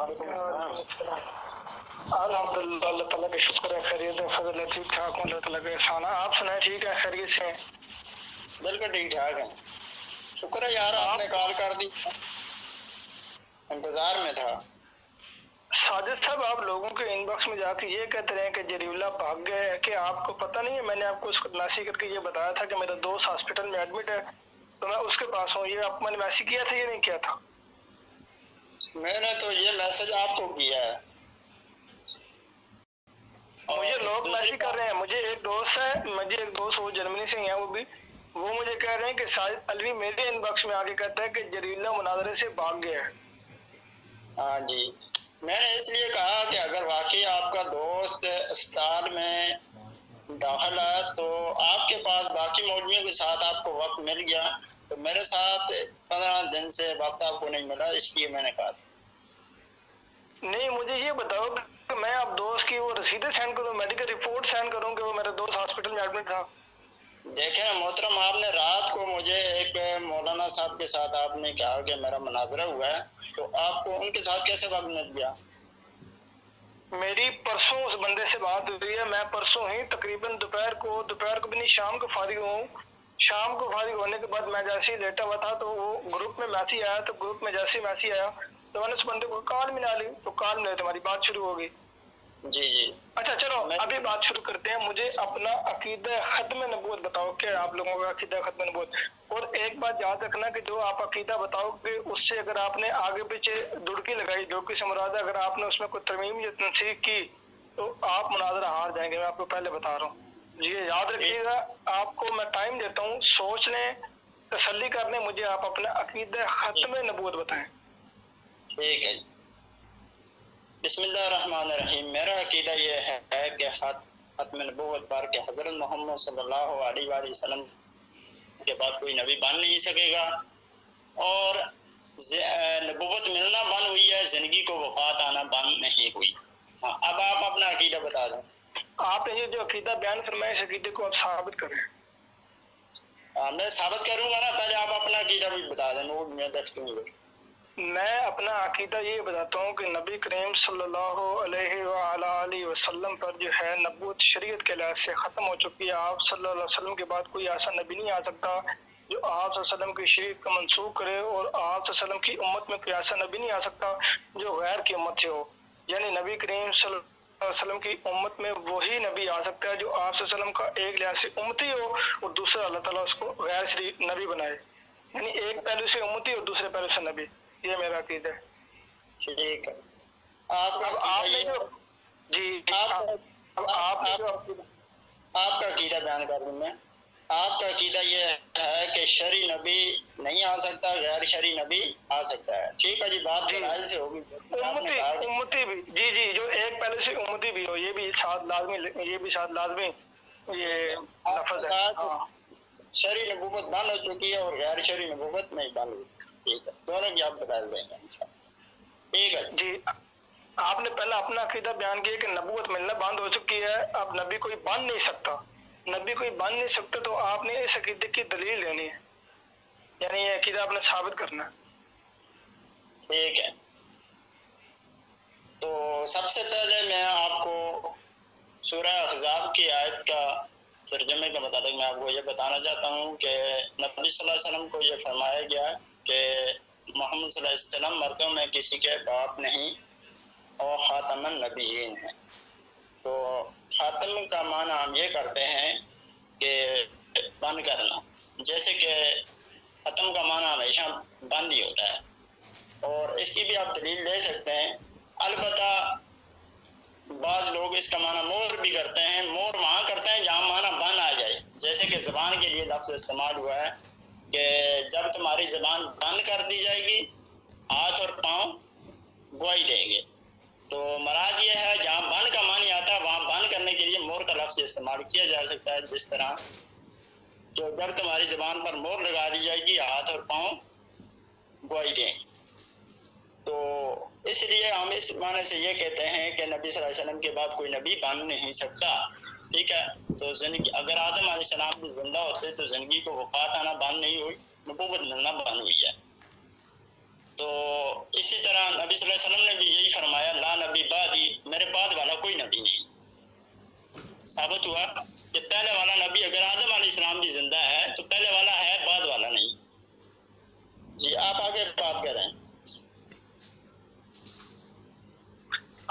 الحمدللہ، اللہ تعالیٰ کا شکر ہے، خیریت ہے، فضل ہے، ٹھیک ٹھاک ہوں، اللہ تعالیٰ کا احسان ہے۔ آپ سنائیں، ٹھیک ہے، خیریت سے ہیں؟ بالکل ٹھیک ٹھاک ہے، شکر ہے یار آپ نے کال کر دی، انتظار میں تھا۔ ساجد صاحب، آپ لوگوں کے ان باکس میں جا کے یہ کہتے رہے کہ جری اللہ بھاگ گئے ہے، کہ آپ کو پتہ نہیں ہے؟ میں نے آپ کو اس کو میسج کر کے یہ بتایا تھا کہ میرا دوست ہاسپٹل میں ایڈمٹ ہے، تو میں اس کے پاس ہوں۔ یہ آپ نے میسج کیا تھا یا نہیں کیا تھا؟ میں نے تو یہ میسج آپ کو کیا ہے، مجھے لوگ میسج کر رہے ہیں، مجھے ایک دوست وہ جرمنی سے ہیں، وہ مجھے کہہ رہے ہیں کہ ساجد علوی میرے ان باکس میں آ کے کہتا ہے کہ جری اللہ مناظرے سے بھاگ گیا ہے۔ ہاں جی، میں نے اس لیے کہا کہ اگر واقعی آپ کا دوست اسپتال میں داخل ہے تو آپ کے پاس باقی مولویوں کے ساتھ آپ کو وقت مل گیا، تو میرے ساتھ 15 دن سے وقت آپ کو نہیں ملا، اس لیے میں نے کہا۔ نہیں، مجھے یہ بتاؤ کہ میں آپ دوست کی وہ رسیدیں سینڈ کروں، میڈیکل رپورٹ سینڈ کروں کہ وہ میرا دوست ہاسپٹل میں ایڈمٹ تھا؟ دیکھیں محترم، آپ نے رات کو مجھے ایک مولانا صاحب کے ساتھ آپ نے کہا کہ میرا مناظرہ ہوا ہے، تو آپ کو ان کے ساتھ کیسے وقت مل گیا؟ میری پرسوں اس بندے سے بات ہوئی ہے، میں پرسوں ہی تقریباً دوپہر کو بھی نہیں، شام کو فارغ ہوں۔ شام کو فارغ ہونے کے بعد میں جیسے ہی لیٹا ہوا تھا تو وہ گروپ میں میسج آیا، تو گروپ میں جیسے ہی میسج آیا تو میں نے اس بندے کو کال ملا لی، تو کال ملے تو ہماری بات شروع ہو گئی۔ جی جی، اچھا چلو ابھی بات شروع کرتے ہیں۔ مجھے اپنا عقیدہ ختم نبوت بتاؤ کہ آپ لوگوں کا عقیدہ ختم نبوت، اور ایک بات یاد رکھنا کہ جو آپ عقیدہ بتاؤ گے اس سے اگر آپ نے آگے پیچھے دڑکی لگائی، دڑکی سے مراد ہے اگر آپ نے اس میں کوئی ترمیم یا تنسیخ کی تو آپ مناظرہ ہار جائیں گے، میں آپ کو پہلے بتا رہا ہوں، یہ یاد رکھیے گا۔ آپ کو میں ٹائم دیتا ہوں، سوچ لیں، تسلی کر لیں، مجھے آپ اپنا عقیدہ ختم نبوت بتائیں۔ ٹھیک ہے، بسم اللہ الرحمن الرحیم۔ میرا عقیدہ یہ ہے کہ ختم نبوت پر کہ حضرت محمد صلی اللہ علیہ وآلہ وسلم کے بعد کوئی نبی بن نہیں سکے گا، اور نبوت ملنا بند ہوئی ہے، زندگی کو وفات آنا بند نہیں ہوئی۔ ہاں، اب آپ اپنا عقیدہ بتا دیں۔ آپ نے یہ جو عقیدہ بیان فرمایا اس عقیدے کو آپ ثابت کریں۔ میں ثابت کروں گا نا، پہلے آپ اپنا عقیدہ بھی بتا دیں، میں دفتوں گا۔ میں اپنا عقیدہ یہ بتاتا ہوں کہ نبی کریم صلی اللہ علیہ وآلہ وسلم پر جو ہے نبوت شریعت کے لحاظ سے ختم ہو چکی ہے۔ آپ صلی اللہ علیہ وسلم کے بعد کوئی ایسا نبی نہیں آ سکتا جو آپ صلی اللہ علیہ وسلم کی شریعت کو منسوخ کرے، اور آپ صلی اللہ علیہ وسلم کی امت میں کوئی ایسا نبی نہیں آ سکتا جو غیر کی امت سے ہو۔ یعنی نبی کریم صلی اللہ علیہ وسلم کی امت میں وہی نبی آ سکتا ہے جو آپ صلی اللہ علیہ وسلم کا ایک لحاظ سے امتی ہو اور دوسرا اللہ تعالیٰ اس کو غیر شریف نبی بنائے، یعنی ایک پہلو سے امتی اور دوسرے پہلو سے نبی۔ یہ میرا عقیدہ ہے۔ ٹھیک ہے، آپ نے جو آپ کا عقیدہ بیان کر دوں میں۔ آپ کا عقیدہ یہ ہے کہ شرعی نبی نہیں آ سکتا، غیر شرعی نبی آ سکتا ہے۔ ٹھیک ہے جی، بات دلائل سے ہوگی۔ امتی بھی جی جو ایک پہلے سے امتی بھی ہو، یہ بھی ساتھ لازمی، یہ بھی ساتھ لازمی یہ لفظ ہے۔ شرعی نبوت بند ہو چکی ہے اور غیر شرعی نبوت نہیں بند ہوئی۔ ٹھیک ہے، دونوں کی آپ بتا دیں گے انشاءاللہ۔ ٹھیک ہے جی، آپ نے پہلا اپنا عقیدہ بیان کیا کہ نبوت ملنا بند ہو چکی ہے، اب نبی کوئی بن نہیں سکتا، نبی کوئی بن نہیں سکتا، تو آپ نے اس عقیدے کی دلیل دینی ہے، یعنی یہ عقیدہ آپ نے ثابت کرنا ہے۔ ٹھیک ہے، تو سب سے پہلے میں آپ کو سورہ احزاب کی آیت کا ترجمے کے مطابق میں آپ کو یہ بتانا چاہتا ہوں کہ نبی صلی اللہ علیہ وسلم کو یہ فرمایا گیا کہ محمد صلی اللہ علیہ وسلم مردوں میں کسی کے باپ نہیں اور خاتم النبیین ہیں۔ تو خاتم کا معنی ہم یہ کرتے ہیں کہ بند کرنا، جیسے کہ ختم کا معنی ہمیشہ بند ہی ہوتا ہے، اور اس کی بھی آپ دلیل لے سکتے ہیں۔ البتہ بعض لوگ اس کا معنی مور بھی کرتے ہیں، مور وہاں کرتے ہیں جہاں معنی بند آ جائے، جیسے کہ زبان کے لیے لفظ استعمال ہوا ہے کہ جب تمہاری زبان بند کر دی جائے گی ہاتھ اور پاؤں گواہی دیں گے، تو مراد یہ ہے جہاں بند کا معنی آتا ہے وہاں بند کرنے کے لیے مور کا لفظ استعمال کیا جا سکتا ہے، جس طرح جو جب تمہاری زبان پر مور لگا دی جائے گی ہاتھ اور پاؤں گواہی دیں گے۔ تو اس لیے ہم اس معنی سے یہ کہتے ہیں کہ نبی صلی اللہ علیہ وسلم کے بعد کوئی نبی بن نہیں سکتا۔ ٹھیک ہے، تو زندگی اگر آدم علیہ السلام بھی زندہ ہوتے تو زندگی کو وفات آنا بند نہیں ہوئی، نبوت ملنا بند ہوئی ہے۔ تو اسی طرح نبی صلی اللہ علیہ وسلم نے بھی یہی جی آپ آگے بات کریں.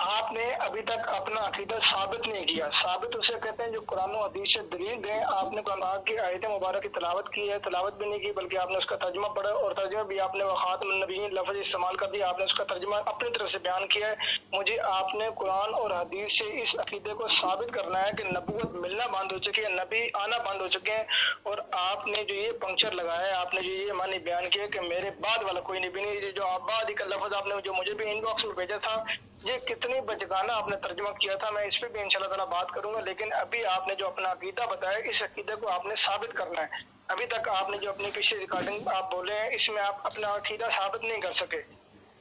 آپ نے ابھی تک اپنا عقیدہ ثابت نہیں کیا. ثابت اسے کہتے ہیں جو قرآن و حدیث سے دلیل دیں. آپ نے قرآن کی آیت مبارک کی تلاوت کی ہے, تلاوت بھی نہیں کی بلکہ آپ نے اس کا ترجمہ پڑھا, اور ترجمہ بھی آپ نے خاتم النبیین لفظ استعمال کر دیا. آپ نے اس کا ترجمہ اپنی طرف سے بیان کیا ہے. مجھے آپ نے قرآن اور حدیث سے اس عقیدے کو ثابت کرنا ہے کہ نبوت ملنا بند ہو چکی ہے, نبی آنا بند ہو چکے ہیں. اور آپ نے جو یہ پنکچر لگایا ہے, آپ نے جو یہ معنی بیان کیا کہ میرے بعد والا کوئی نبی نہیں, جو آبادی کا لفظ آپ نے جو مجھے بھی ان باکس میں بھیجا تھا, یہ کتنی بچگانہ آپ نے ترجمہ کیا تھا. میں اس پہ بھی انشاءاللہ تعالیٰ بات کروں گا, لیکن ابھی آپ نے جو اپنا عقیدہ بتایا, اس عقیدے کو آپ نے ثابت کرنا ہے. ابھی تک آپ نے جو اپنی پیچھے ریکارڈنگ آپ بولے ہیں, اس میں آپ اپنا عقیدہ ثابت نہیں کر سکے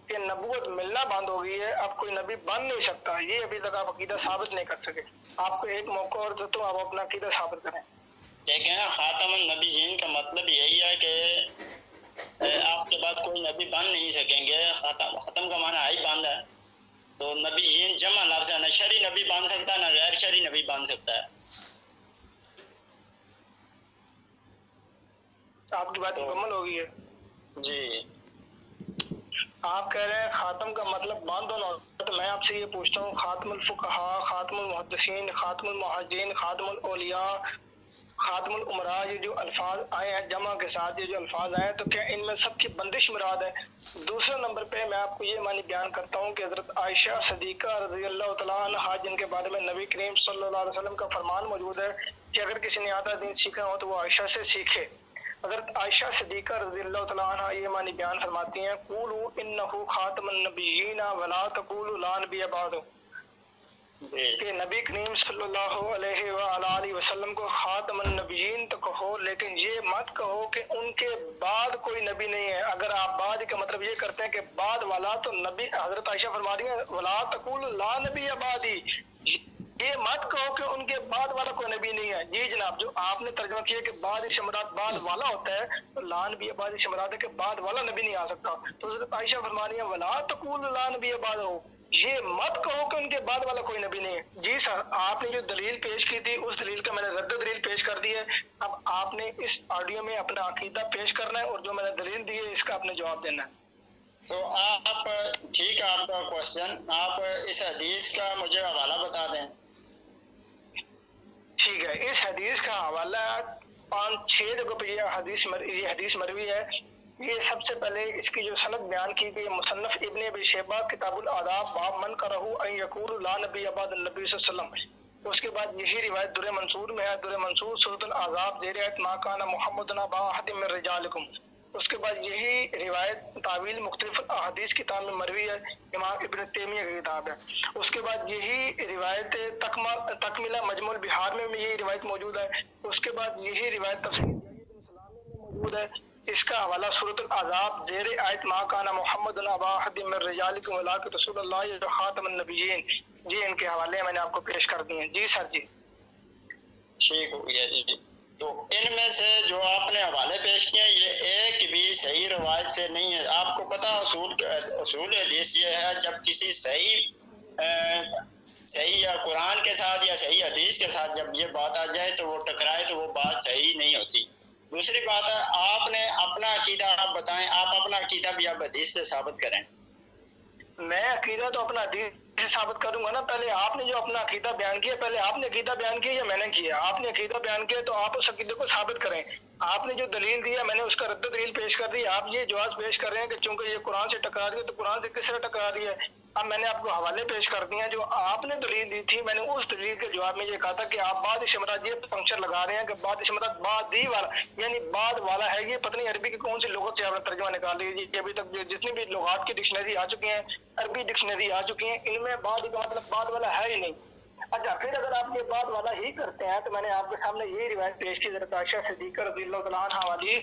کہ نبوت ملنا بند ہو گئی ہے, اب کوئی نبی بن نہیں سکتا. یہ ابھی تک آپ عقیدہ ثابت نہیں کر سکے. آپ کو ایک موقع اور دو تو آپ اپنا عقیدہ ثابت کریں. دیکھیں خاتم النبیین کا مطلب یہی ہے کہ آپ کے بعد کوئی نبی بن نہیں سکیں گے. ختم کا معنی آئی بند ہے, تو نبیین جمع لفظ ہے, نہ شرعی نبی بن سکتا ہے نہ غیر شرعی نبی بن سکتا ہے. آپ کی بات مکمل ہو گئی ہے جی. آپ کہہ رہے ہیں خاتم کا مطلب بند ہونا, تو میں آپ سے یہ پوچھتا ہوں, خاتم الفقہاء, خاتم المحدثین, خاتم المہاجرین, خاتم الاولیاء, خاتم العمراء, یہ جو الفاظ آئے ہیں جمع کے ساتھ, یہ جو الفاظ آئے ہیں, تو کیا ان میں سب کی بندش مراد ہے؟ دوسرے نمبر پہ میں آپ کو یہ معنی بیان کرتا ہوں کہ حضرت عائشہ صدیقہ رضی اللہ تعالیٰ عنہا, جن کے بارے میں نبی کریم صلی اللہ علیہ وسلم کا فرمان موجود ہے کہ اگر کسی نے آدھا دین سیکھنا ہو تو وہ عائشہ سے سیکھے. حضرت عائشہ صدیقہ رضی اللہ تعالیٰ عنہ یہ معنی بیان فرماتی ہیں, قولوا انہ خاتم النبیین ولا تقولوا لا نبی بعد, کہ نبی کریم صلی اللہ علیہ وآلہ وسلم کو خاتم النبیین تو کہو, لیکن یہ مت کہو کہ ان کے بعد کوئی نبی نہیں ہے. اگر آپ بعد کا مطلب یہ کرتے ہیں کہ بعد والا, تو نبی حضرت عائشہ فرما رہی ہیں ولا تقولوا لا نبی بعدی, یہ مت کہو کہ ان کے بعد والا کوئی نبی نہیں ہے. جی جناب, جو آپ نے ترجمہ کیا کہ بعد سے مراد بعد والا ہوتا ہے, تو لا نبی بعد سے مراد ہے کہ بعد والا نبی نہیں آ سکتا. تو حضرت عائشہ فرما رہی ہیں ولا تقولوا لا نبی بعد, یہ مت کہو کہ ان کے بعد والا کوئی نبی نہیں ہے. جی سر, آپ نے جو دلیل پیش کی تھی اس دلیل کا میں نے رد دلیل پیش کر دی ہے. اب آپ نے اس آڈیو میں اپنا عقیدہ پیش کرنا ہے, اور جو میں نے دلیل دی ہے اس کا آپ نے جواب دینا ہے. تو آپ ٹھیک ہے, آپ کا کوشچن, آپ اس حدیث کا مجھے حوالہ بتا دیں. ٹھیک ہے, اس حدیث کا حوالہ 5-6 جگہ پہ یہ حدیث مروی ہے. یہ سب سے پہلے اس کی جو سند بیان کی گئی, مصنف ابن ابی شیبہ کتاب الآداب باب من کرہ ان یقول لا نبی بعد النبی صلی اللہ علیہ وسلم. اس کے بعد یہی روایت در منصور میں ہے. در منصور سورۃ الاحزاب زیر آیت ما کان محمد ابا احد من رجالکم. اس کے بعد یہی روایت تعویل مختلف احادیث کتاب میں مروی ہے, امام ابن تیمیہ کی کتاب ہے. اس کے بعد یہی روایت تکملہ مجموع البحار میں یہی روایت موجود ہے. اس کے بعد یہی روایت تفسیر میں موجود ہے. اس کا حوالہ سورۃ الاحزاب زیر آیت ما کان محمد ابا احد من رجالکم ولکن رسول اللہ خاتم النبیین, جی ان کے حوالے میں نے آپ کو پیش کر دیے ہیں. جی سر. جی ٹھیک ہو گیا جی. تو ان میں سے جو آپ نے حوالے پیش کیے یہ ایک بھی صحیح روایت سے نہیں ہے. آپ کو پتہ اصول حدیث یہ ہے, جب کسی صحیح یا قرآن کے ساتھ یا صحیح حدیث کے ساتھ جب یہ بات آ جائے تو وہ ٹکرائے تو وہ بات صحیح نہیں ہوتی. دوسری بات ہے, آپ نے اپنا عقیدہ آپ بتائیں, آپ اپنا عقیدہ بھی آپ حدیث سے ثابت کریں. میں عقیدہ تو اپنا حدیث سے ثابت کروں گا نا. پہلے آپ نے جو اپنا عقیدہ بیان کیا, پہلے آپ نے عقیدہ بیان کیا یا میں نے کیا؟ آپ نے عقیدہ بیان کیا تو آپ اس عقیدے کو ثابت کریں. آپ نے جو دلیل دیا میں نے اس کا رد دلیل پیش کر دی. آپ یہ جواز پیش کر رہے ہیں کہ چونکہ یہ قرآن سے ٹکرا رہی ہے تو قرآن سے کس طرح ٹکرا رہی ہے. اب میں نے آپ کو حوالے پیش کر دیے ہیں جو آپ نے دلیل دی تھی. میں نے اس دلیل کے جواب میں یہ کہا تھا کہ آپ بعد شمرات یہ پنکچر لگا رہے ہیں کہ بعد شمرات بعد ہی والا, یعنی بعد والا ہے. یہ پتہ نہیں عربی کی کون سی لغت سے آپ نے ترجمہ نکال لیجیے. ابھی تک جتنی بھی لغات کی ڈکشنری آ چکی ہیں, عربی ڈکشنری آ چکی ہیں, ان میں بعد کا مطلب بعد والا ہے ہی نہیں. اچھا, پھر اگر آپ یہ بعد والا ہی کرتے ہیں تو میں نے آپ کے سامنے یہی روایت پیش کی حضرت عائشہ صدیقہ رضی اللہ تعالیٰ عنہا والی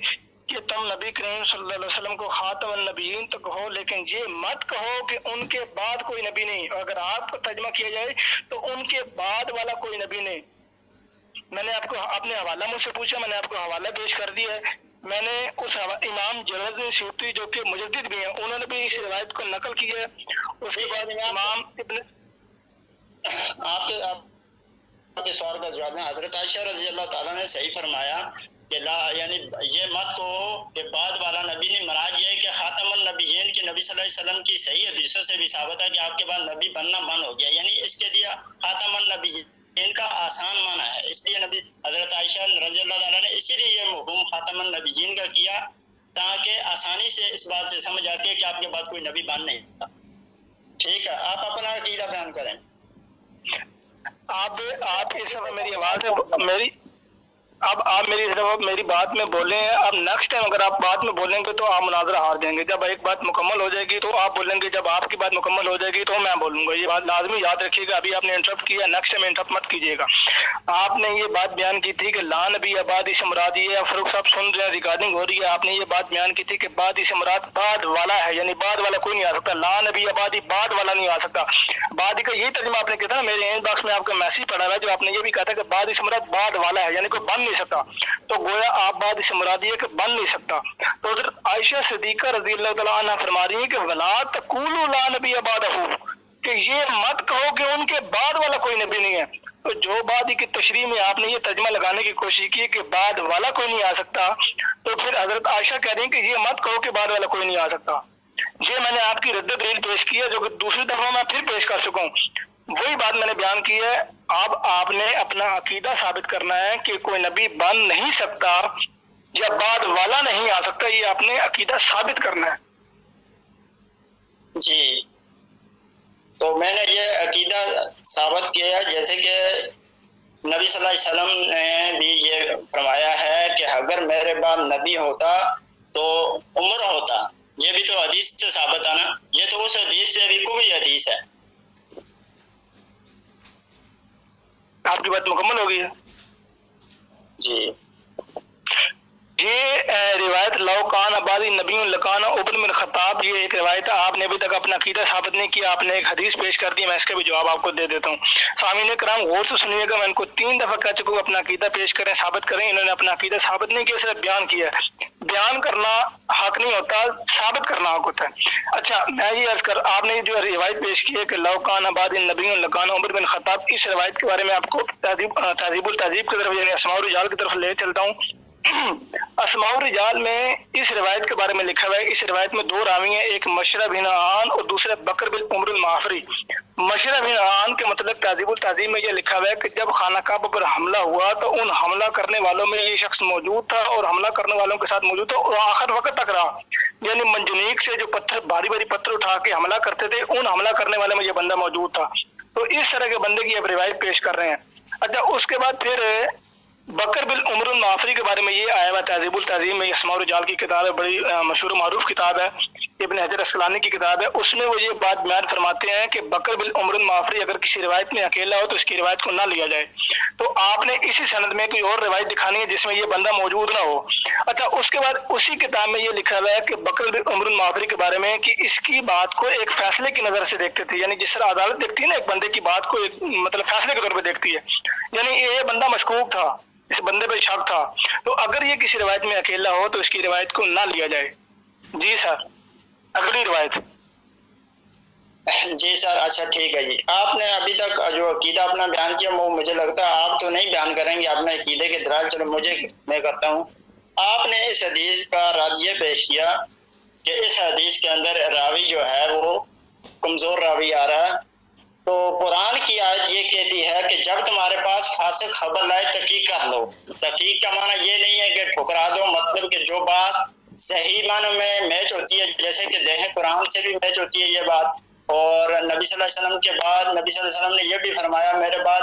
کہ تم نبی کریم صلی اللہ علیہ وسلم کو خاتم النبیین تو کہو, لیکن یہ مت کہو کہ ان کے بعد کوئی نبی نہیں. اگر آپ کو ترجمہ کیا جائے تو ان کے بعد والا کوئی نبی نہیں. میں نے آپ کو اپنے حوالہ مجھ سے پوچھا, میں نے آپ کو حوالہ پیش کر دیا ہے. میں نے اس امام جلال سیوطی جو کہ مجدد بھی ہیں, انہوں نے بھی اس روایت کو نقل کیا ہے. اس کے بعد امام ابن آپ کے سوال کا جواب دیں. حضرت عائشہ رضی اللہ تعالیٰ نے صحیح فرمایا کہ لا, یعنی یہ مت کہو کہ بعد والا نبی نہیں, مراد یہ ہے کہ وسلم کی صحیح حدیثوں سے بھی ثابت ہے کہ آپ کے بعد نبی بننا من ہو گیا، یعنی اس کے لیے خاتم النبی ان کا آسان معنی ہے، اس لیے نبی حضرت عائشہ رضی اللہ تعالیٰ نے اسی لیے یہ مفہوم خاتم النبیین کا کیا تاکہ آسانی سے اس بات سے سمجھ آتی ہے کہ آپ کے بعد کوئی نبی بن نہیں ہوتا۔ ٹھیک ہے، آپ اپنا عقیدہ بیان کریں۔ آپ اس دفعہ میری آواز ہے اب آپ میری اس دفعہ میری بات میں بولیں، اب نیکسٹ ٹائم اگر آپ بات میں بولیں گے تو آپ مناظرہ ہار جائیں گے۔ جب ایک بات مکمل ہو جائے گی تو آپ بولیں گے، جب آپ کی بات مکمل ہو جائے گی تو میں بولوں گا۔ یہ بات لازمی یاد رکھیے گا، ابھی آپ نے انٹرپٹ کیا، نیکسٹ ٹائم انٹرپٹ مت کیجیے گا۔ آپ نے یہ بات بیان کی تھی کہ لا نبی آبادی سے مراد یہ ہے، فاروق صاحب سن رہے ہیں، ریکارڈنگ ہو رہی ہے، آپ نے یہ بات بیان کی تھی کہ بعد سے مراد بعد والا ہے، یعنی بعد والا کوئی نہیں آ سکتا، لا نبی آبادی بعد والا نہیں آ سکتا۔ بعد کا یہی ترجمہ آپ نے کیا تھا نا، میرے ان باکس میں آپ کا میسج پڑا ہے جو آپ نے یہ بھی کہا تھا کہ بعد سے مراد بعد والا ہے، یعنی کوئی بن نہیں سکتا، تو گویا آپ بعد سے مراد یہ کہ بن نہیں سکتا۔ تو حضرت عائشہ صدیقہ رضی اللہ تعالیٰ عنہ فرما رہی ہیں کہ ولا تقولوا لا نبی بعدہ، کہ یہ مت کہو کہ ان کے بعد والا کوئی نبی نہیں ہے۔ تو جو بعد کی تشریح میں آپ نے یہ ترجمہ لگانے کی کوشش کی کہ بعد والا کوئی نہیں آ سکتا، تو پھر حضرت عائشہ کہہ رہی ہیں کہ یہ مت کہو کہ بعد والا کوئی نہیں آ سکتا۔ یہ میں نے آپ کی رد دلیل پیش کی ہے جو کہ دوسری دفعہ میں پھر پیش کر چکا ہوں، وہی بات میں نے بیان کی ہے۔ اب آپ نے اپنا عقیدہ ثابت کرنا ہے کہ کوئی نبی بن نہیں سکتا یا بعد والا نہیں آ سکتا، یہ آپ نے عقیدہ ثابت کرنا ہے۔ جی، تو میں نے یہ عقیدہ ثابت کیا جیسے کہ نبی صلی اللہ علیہ وسلم نے بھی یہ فرمایا ہے کہ اگر میرے بعد نبی ہوتا تو عمر ہوتا، یہ بھی تو حدیث سے ثابت ہے نا، یہ تو اس حدیث سے بھی کوئی حدیث ہے۔ آپ کی بات مکمل ہو گئی ہے؟ جی، یہ روایت لو کان آبادی نبی لکان عمر بن خطاب، یہ ایک روایت ہے، آپ نے ابھی تک اپنا عقیدہ ثابت نہیں کیا، آپ نے ایک حدیث پیش کر دی، میں اس کا بھی جواب آپ کو دے دیتا ہوں۔ سامعین کرام غور سے سنیے گا، میں ان کو 3 دفعہ کہہ چکا ہوں اپنا عقیدہ پیش کریں، ثابت کریں، انہوں نے اپنا عقیدہ ثابت نہیں کیا، صرف بیان کیا ہے۔ بیان کرنا حق نہیں ہوتا، ثابت کرنا حق ہوتا ہے۔ اچھا، میں یہ عرض کر، آپ نے جو روایت پیش کی ہے کہ لو کان آبادی نبی لکان عمر بن خطاب، اس روایت کے بارے میں آپ کو تہذیب التہذیب کی طرف یعنی اسماء الرجال کی طرف لے چلتا ہوں۔ اسماء الرجال میں اس روایت کے بارے میں لکھا ہوا ہے، اس روایت میں 2 راوی ہیں، ایک مشرب بن عان اور دوسرے بکر بن عمر المعافری۔ مشرب بن عان کے مطلب تہذیب التہذیب میں یہ لکھا ہوا ہے کہ جب خانہ کعبہ پر حملہ ہوا تو ان حملہ کرنے والوں میں یہ شخص موجود تھا اور حملہ کرنے والوں کے ساتھ موجود تھا اور آخر وقت تک رہا، یعنی منجنیق سے جو پتھر بھاری بھاری پتھر اٹھا کے حملہ کرتے تھے، ان حملہ کرنے والے میں یہ بندہ موجود تھا۔ تو اس طرح کے بندے کی اب روایت پیش کر رہے ہیں۔ اچھا، اس کے بعد پھر بکر بن عمر المعافری کے بارے میں یہ آیا ہوا تہذیب التہذیب میں، اسماء الرجال کی کتاب ہے، بڑی مشہور و معروف کتاب ہے، ابن حجر اسقلانی کی کتاب ہے، اس میں وہ یہ بات بیان فرماتے ہیں کہ بکر بن عمر المعافری اگر کسی روایت میں اکیلا ہو تو اس کی روایت کو نہ لیا جائے۔ تو آپ نے اسی سند میں کوئی اور روایت دکھانی ہے جس میں یہ بندہ موجود نہ ہو۔ اچھا، اس کے بعد اسی کتاب میں یہ لکھا ہوا ہے کہ بکر بن عمر المعافری کے بارے میں کہ اس کی بات کو ایک فیصلے کی نظر سے دیکھتے تھے، یعنی جس طرح عدالت دیکھتی ہے نا ایک بندے کی بات کو ایک مطلب فیصلے کے طور پہ دیکھتی ہے، یعنی یہ بندہ مشکوک تھا، اس بندے پہ شک تھا، تو اگر یہ کسی روایت میں اکیلا ہو تو اس کی روایت کو نہ لیا جائے۔ جی سر، اگلی روایت۔ جی سر، اچھا ٹھیک ہے جی۔ آپ نے ابھی تک جو عقیدہ اپنا بیان کیا وہ مجھے لگتا ہے آپ تو نہیں بیان کریں گے اپنے عقیدے کے دلائل، چلو میں کرتا ہوں۔ آپ نے اس حدیث کا رد یہ پیش کیا کہ اس حدیث کے اندر راوی جو ہے وہ کمزور راوی آ رہا ہے، تو قرآن کی آیت یہ کہتی ہے کہ جب تمہارے پاس فاسق خبر لائے تحقیق کر لو۔ تحقیق کا معنی یہ نہیں ہے کہ ٹھکرا دو، مطلب کہ جو بات صحیح معنی میں میچ ہوتی ہے، جیسے کہ دیکھیں قرآن سے بھی میچ ہوتی ہے یہ بات، اور نبی صلی اللہ علیہ وسلم کے بعد نبی صلی اللہ علیہ وسلم نے یہ بھی فرمایا میرے بعد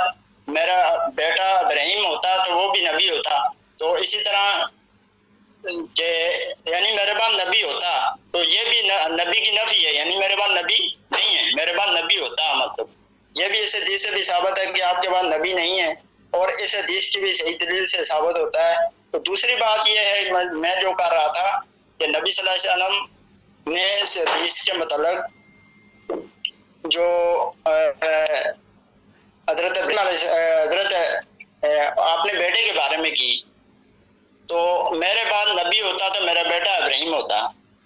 میرا بیٹا ابراہیم ہوتا تو وہ بھی نبی ہوتا، تو اسی طرح کہ یعنی میرے بعد نبی ہوتا، تو یہ بھی نبی کی نفی ہے، یعنی میرے بعد نبی نہیں ہے، میرے بعد نبی ہوتا، مطلب یہ بھی اس حدیث سے بھی ثابت ہے کہ آپ کے بعد نبی نہیں ہے، اور اس حدیث کی بھی صحیح دلیل سے ثابت ہوتا ہے۔ تو دوسری بات یہ ہے میں جو کر رہا تھا کہ نبی صلی اللہ علیہ وسلم نے اس حدیث کے متعلق جو حضرت آپ نے بیٹے کے بارے میں کی، تو میرے بعد نبی ہوتا تو میرا بیٹا ابراہیم ہوتا،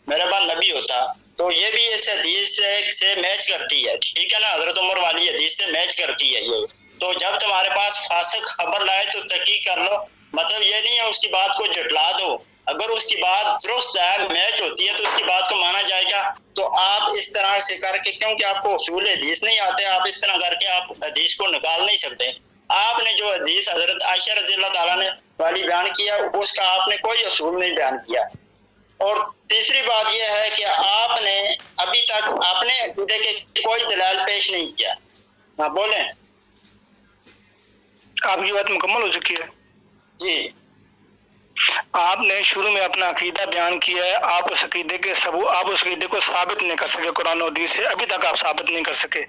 میرے بعد نبی ہوتا، تو یہ بھی اس حدیث سے میچ کرتی ہے، ٹھیک ہے نا، حضرت عمر والی حدیث سے میچ کرتی ہے یہ۔ تو جب تمہارے پاس فاسق خبر لائے تو تحقیق کر لو، مطلب یہ نہیں ہے اس کی بات کو جھٹلا دو، اگر اس کی بات درست ہے، میچ ہوتی ہے تو اس کی بات کو مانا جائے گا۔ تو آپ اس طرح سے کر کے، کیونکہ آپ کو اصول حدیث نہیں آتے، آپ اس طرح کر کے آپ حدیث کو نکال نہیں سکتے۔ آپ نے جو حدیث حضرت عائشہ رضی اللہ تعالیٰ نے والی بیان کیا، اس کا آپ نے کوئی اصول نہیں بیان کیا۔ اور تیسری بات یہ ہے کہ آپ نے ابھی تک اپنے عقیدے کے کوئی دلائل پیش نہیں کیا۔ ہاں بولیں۔ آپ کی بات مکمل ہو چکی ہے؟ جی، آپ نے شروع میں اپنا عقیدہ بیان کیا ہے، آپ اس عقیدے کو ثابت نہیں کر سکے قرآن و حدیث سے، ابھی تک آپ ثابت نہیں کر سکے۔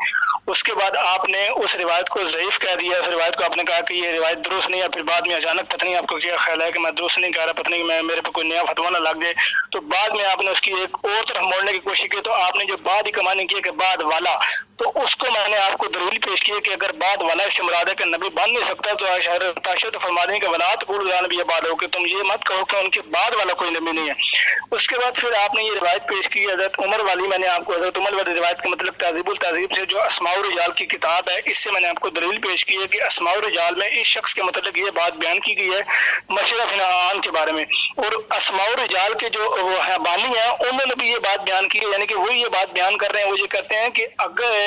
اس کے بعد آپ نے اس روایت کو ضعیف کہہ دیا، اس روایت کو آپ نے کہا کہ یہ روایت درست نہیں ہے، پھر بعد میں اچانک پتہ نہیں آپ کو کیا خیال ہے کہ میں درست نہیں کہہ رہا، پتہ نہیں میرے پہ کوئی نیا فتویٰ نہ لگ جائے، تو بعد میں آپ نے اس کی ایک اور طرف موڑنے کی کوشش کی۔ تو آپ نے جو بعد ہی کمانی کی کہ بعد والا، تو اس کو میں نے آپ کو دلیل پیش کی کہ اگر بعد والا اس سے مراد ہے کہ نبی بن نہیں سکتا، تو عائشہ تو فرما دیں کہ ولا تقولوا علی نبی بعد، ہو کہ تم یہ مت کہو کہ ان کے بعد والا کوئی نبی نہیں ہے۔ اس کے بعد پھر آپ نے یہ روایت پیش کی حضرت عمر والی، میں نے آپ کو حضرت عمر والی روایت کا مطلب تہذیب التہذیب سے جو اسماء الرجال کی کتاب ہے، اس سے میں نے آپ کو دلیل پیش کی ہے کہ اسماء الرجال میں اس شخص کے متعلق یہ بات بیان کی گئی ہے مشرف نعان کے بارے میں، اور اسماء الرجال کے جو بانی ہیں انہوں نے بھی یہ بات بیان کی ہے، یعنی کہ وہی یہ بات بیان کر رہے ہیں۔ وہ یہ کہتے ہیں کہ اگر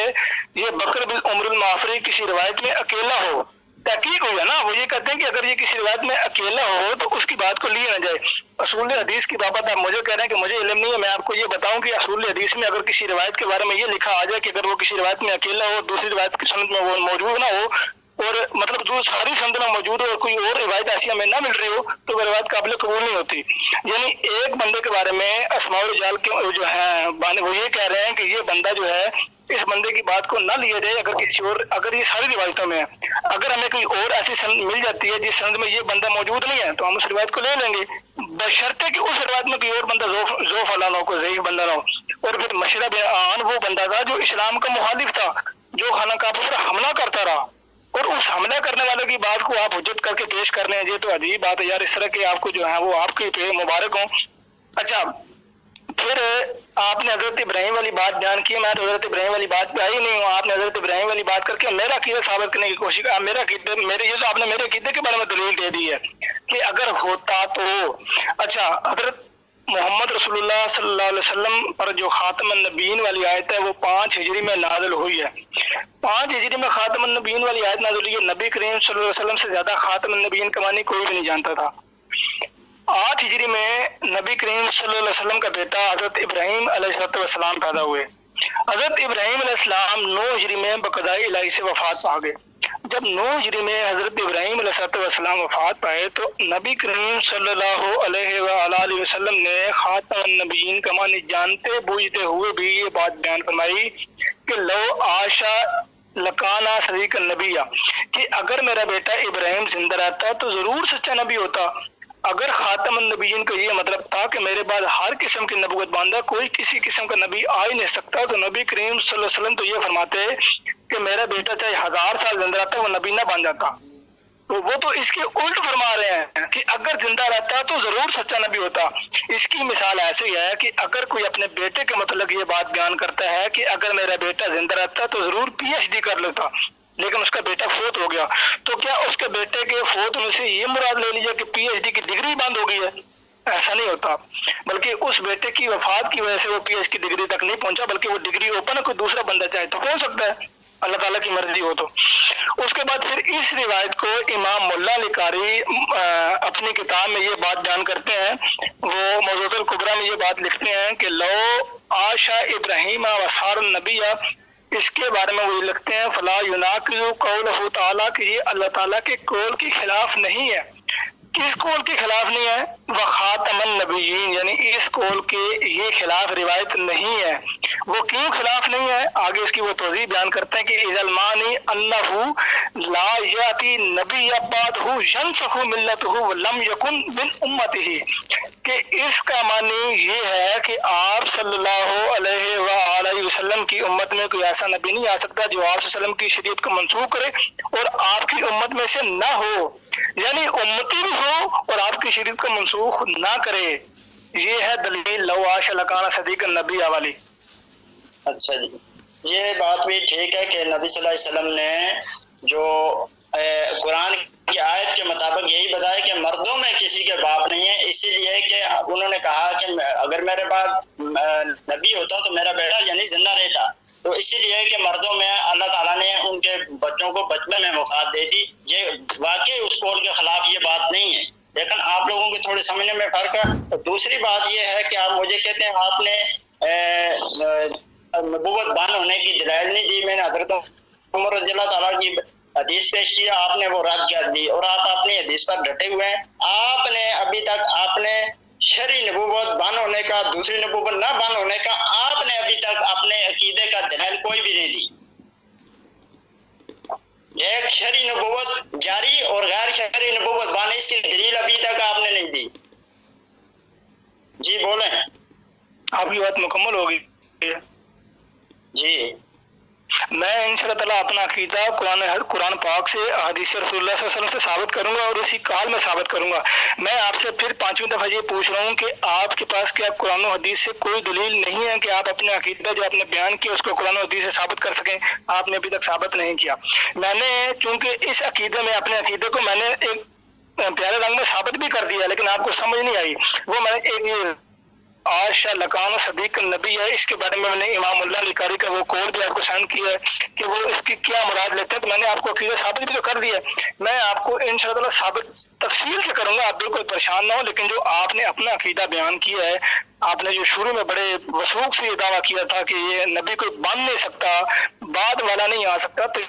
یہ بکر بن عمر المعافری کسی روایت میں اکیلا ہو، تحقیق ہوئی ہے نا، وہ یہ کہتے ہیں کہ اگر یہ کسی روایت میں اکیلا ہو تو اس کی بات کو لیا نہ جائے۔ اصول حدیث کی بابت آپ مجھے کہہ رہے ہیں کہ مجھے علم نہیں ہے، میں آپ کو یہ بتاؤں کہ اصول حدیث میں اگر کسی روایت کے بارے میں یہ لکھا آ جائے کہ اگر وہ کسی روایت میں اکیلا ہو، دوسری روایت کی سند میں وہ موجود نہ ہو، اور مطلب جو ساری سند میں موجود ہو اور کوئی اور روایت ایسی ہمیں نہ مل رہی ہو، تو وہ روایت قابل قبول نہیں ہوتی۔ یعنی ایک بندے کے بارے میں اسماء الرجال کے جو ہیں وہ یہ کہہ رہے ہیں کہ یہ بندہ جو ہے، اس بندے کی بات کو نہ لیا جائے اگر کسی اور، اگر یہ ساری روایتوں میں ہے، اگر ہمیں کوئی اور ایسی سند مل جاتی ہے جس سند میں یہ بندہ موجود نہیں ہے تو ہم اس روایت کو لے لیں گے، بشرطے کہ اس روایت میں کوئی اور بندہ ضعف والا نہ ہو، کوئی ضعیف بندہ نہ ہو۔ اور پھر مشرب بن عان وہ بندہ تھا جو اسلام کا مخالف تھا، جو خانہ کعبہ پر حملہ کرتا رہا، اور اس حملہ کرنے والے کی بات کو آپ حجت کر کے پیش کر رہے ہیں، یہ تو عجیب بات ہے یار، اس طرح کے آپ کو جو ہے وہ آپ کے پہ مبارک ہوں۔ اچھا، پھر آپ نے حضرت ابراہیم والی بات بیان کی، میں تو حضرت ابراہیم والی بات پہ آئی نہیں ہوں، آپ نے حضرت ابراہیم والی بات کر کے میرا عقیدہ ثابت کرنے کی کوشش کی، یہ تو آپ نے میرے عقیدے کے بارے میں دلیل دے دی ہے کہ اگر ہوتا تو۔ اچھا، حضرت محمد رسول اللہ صلی اللہ علیہ وسلم پر جو خاتم النبیین والی آیت ہے وہ 5 ہجری میں نازل ہوئی ہے۔ 5 ہجری میں خاتم النبیین والی آیت نازل ہوئی ہے، نبی کریم صلی اللہ علیہ وسلم سے زیادہ خاتم النبیین کا معنی کوئی بھی نہیں جانتا تھا۔ 8 ہجری میں نبی کریم صلی اللہ علیہ وسلم کا بیٹا حضرت ابراہیم علیہ السلام پیدا ہوئے۔ حضرت ابراہیم علیہ السلام 9 ہجری میں بقضاء الہی سے وفات پا گئے۔ جب 9 ہجری میں حضرت ابراہیم علیہ السلام وفات پائے تو نبی کریم صلی اللہ علیہ وآلہ وسلم نے خاتم النبیین کا معنی جانتے بوجھتے ہوئے بھی یہ بات بیان فرمائی کہ لو عاشا لکانا صدیق النبی، کہ اگر میرا بیٹا ابراہیم زندہ رہتا تو ضرور سچا نبی ہوتا۔ اگر خاتم النبیین کا یہ مطلب تھا کہ میرے بعد ہر قسم کی نبوت باندھا، کوئی کسی قسم کا نبی آ ہی نہیں سکتا، تو نبی کریم صلی اللہ علیہ وسلم تو یہ فرماتے کہ میرا بیٹا چاہے 1000 سال زندہ رہتا وہ نبی نہ بن جاتا۔ تو وہ تو اس کے الٹ فرما رہے ہیں کہ اگر زندہ رہتا تو ضرور سچا نبی ہوتا۔ اس کی مثال ایسی ہے کہ اگر کوئی اپنے بیٹے کے متعلق یہ بات بیان کرتا ہے کہ اگر میرا بیٹا زندہ رہتا تو ضرور PhD کر لیتا، لیکن اس کا بیٹا فوت ہو گیا، تو کیا اس کے بیٹے کے فوت ہونے سے یہ مراد لے لیجیے کہ PhD کی ڈگری بند ہو گئی ہے؟ ایسا نہیں ہوتا، بلکہ اس بیٹے کی وفات کی وجہ سے وہ PhD کی ڈگری تک نہیں پہنچا، بلکہ وہ ڈگری اوپن ہے، کوئی دوسرا بندہ چاہے تو پہنچ سکتا ہے، اللہ تعالیٰ کی مرضی ہو تو۔ اس کے بعد پھر اس روایت کو امام ملا علی قاری اپنی کتاب میں یہ بات بیان کرتے ہیں، وہ موضوعات الکبریٰ میں یہ بات لکھتے ہیں کہ لو عاشا ابراہیم وصار النبی، اس کے بارے میں وہ لکھتے ہیں فلا یناقض قولہ تعالیٰ، کہ یہ اللہ تعالیٰ کے قول کے خلاف نہیں ہے۔ کس قول کے خلاف نہیں ہے؟ وخاتم النبیین، یعنی اس قول کے یہ خلاف روایت نہیں ہے۔ وہ کیوں خلاف نہیں ہے؟ آگے اس کی وہ توضیح بیان کرتے ہیں کہ اذا المانی انہ لا یاتی نبی بعدہ ینسخ ملتہ ولم یکن من امتہ، کہ اس کا معنی یہ ہے کہ آپ صلی اللہ علیہ وآلہ وسلم کی امت میں کوئی ایسا نبی نہیں آ سکتا جو آپ صلی اللہ علیہ وسلم کی شریعت کو منسوخ کرے اور آپ کی امت میں سے نہ ہو، یعنی امتی بھی ہو اور آپ کی شریعت کو منسوخ نہ کرے۔ یہ ہے دلیل لو عاش لکان صدیق النبی والی۔ اچھا جی، یہ بات بھی ٹھیک ہے کہ نبی صلی اللہ علیہ وسلم نے جو قرآن کی آیت کے مطابق یہی بتایا کہ مردوں میں کسی کے باپ نہیں ہے، اسی لیے کہ انہوں نے کہا کہ اگر میرے باپ نبی ہوتا تو میرا بیٹا یعنی زندہ رہتا، تو اسی لیے کہ مردوں میں اللہ تعالیٰ نے ان کے بچوں کو بچپن میں وفات دے دی۔ یہ واقعی اس قول کے خلاف یہ بات نہیں ہے، لیکن آپ لوگوں کے تھوڑے سمجھنے میں فرق ہے۔ دوسری بات یہ ہے کہ آپ مجھے کہتے ہیں آپ نے نبوت بان ہونے کی دلائل نہیں دی، میں نے حضرت عمر رضی اللہ تعالیٰ کی حدیث پیش کی، آپ نے وہ رد کر دی اور آپ اپنی حدیث پر ڈٹے ہوئے ہیں۔ آپ نے ابھی تک آپ نے شرعی نبوت بان ہونے کا، دوسری نبوت نہ بان ہونے کا، آپ نے ابھی تک اپنے عقیدے کا دلائل کوئی بھی نہیں دی۔ ایک شرعی نبوت جاری اور غیر شرعی نبوت بان، اس کی دلیل ابھی تک آپ نے نہیں دی۔ جی بولیں۔ آپ کی بات مکمل ہوگی جی میں انشاءاللہ تعالیٰ اپنا عقیدہ قرآن پاک سے، حدیث رسول اللہ صلی اللہ علیہ وسلم سے ثابت کروں گا اور اسی کال میں ثابت کروں گا۔ میں آپ سے پھر 5ویں دفعہ یہ پوچھ رہا ہوں کہ آپ کے پاس کیا قرآن و حدیث سے کوئی دلیل نہیں ہے کہ آپ اپنے عقیدہ جو آپ نے بیان کیا اس کو قرآن و حدیث سے ثابت کر سکیں؟ آپ نے ابھی تک ثابت نہیں کیا۔ میں نے چونکہ اس عقیدے میں، اپنے عقیدے کو میں نے ایک پیارے رنگ میں ثابت بھی کر دیا، لیکن آپ کو سمجھ نہیں آئی۔ وہ میں نے ایک عائشہ لکان صدیق النبی ہے، اس کے بارے میں نے امام اللہ لکاری کا وہ قول بھی آپ کو سینڈ کیا ہے کہ وہ اس کی کیا مراد لیتے ہیں، تو میں نے آپ کو عقیدہ ثابت بھی تو کر دیا ہے۔ میں آپ کو انشاءاللہ ثابت تفصیل سے کروں گا، آپ بالکل پریشان نہ ہو، لیکن جو آپ نے اپنا عقیدہ بیان کیا ہے، آپ نے جو شروع میں بڑے وثوق سے یہ دعویٰ کیا تھا کہ یہ نبی کوئی بن نہیں سکتا، بعد والا نہیں آ سکتا، تو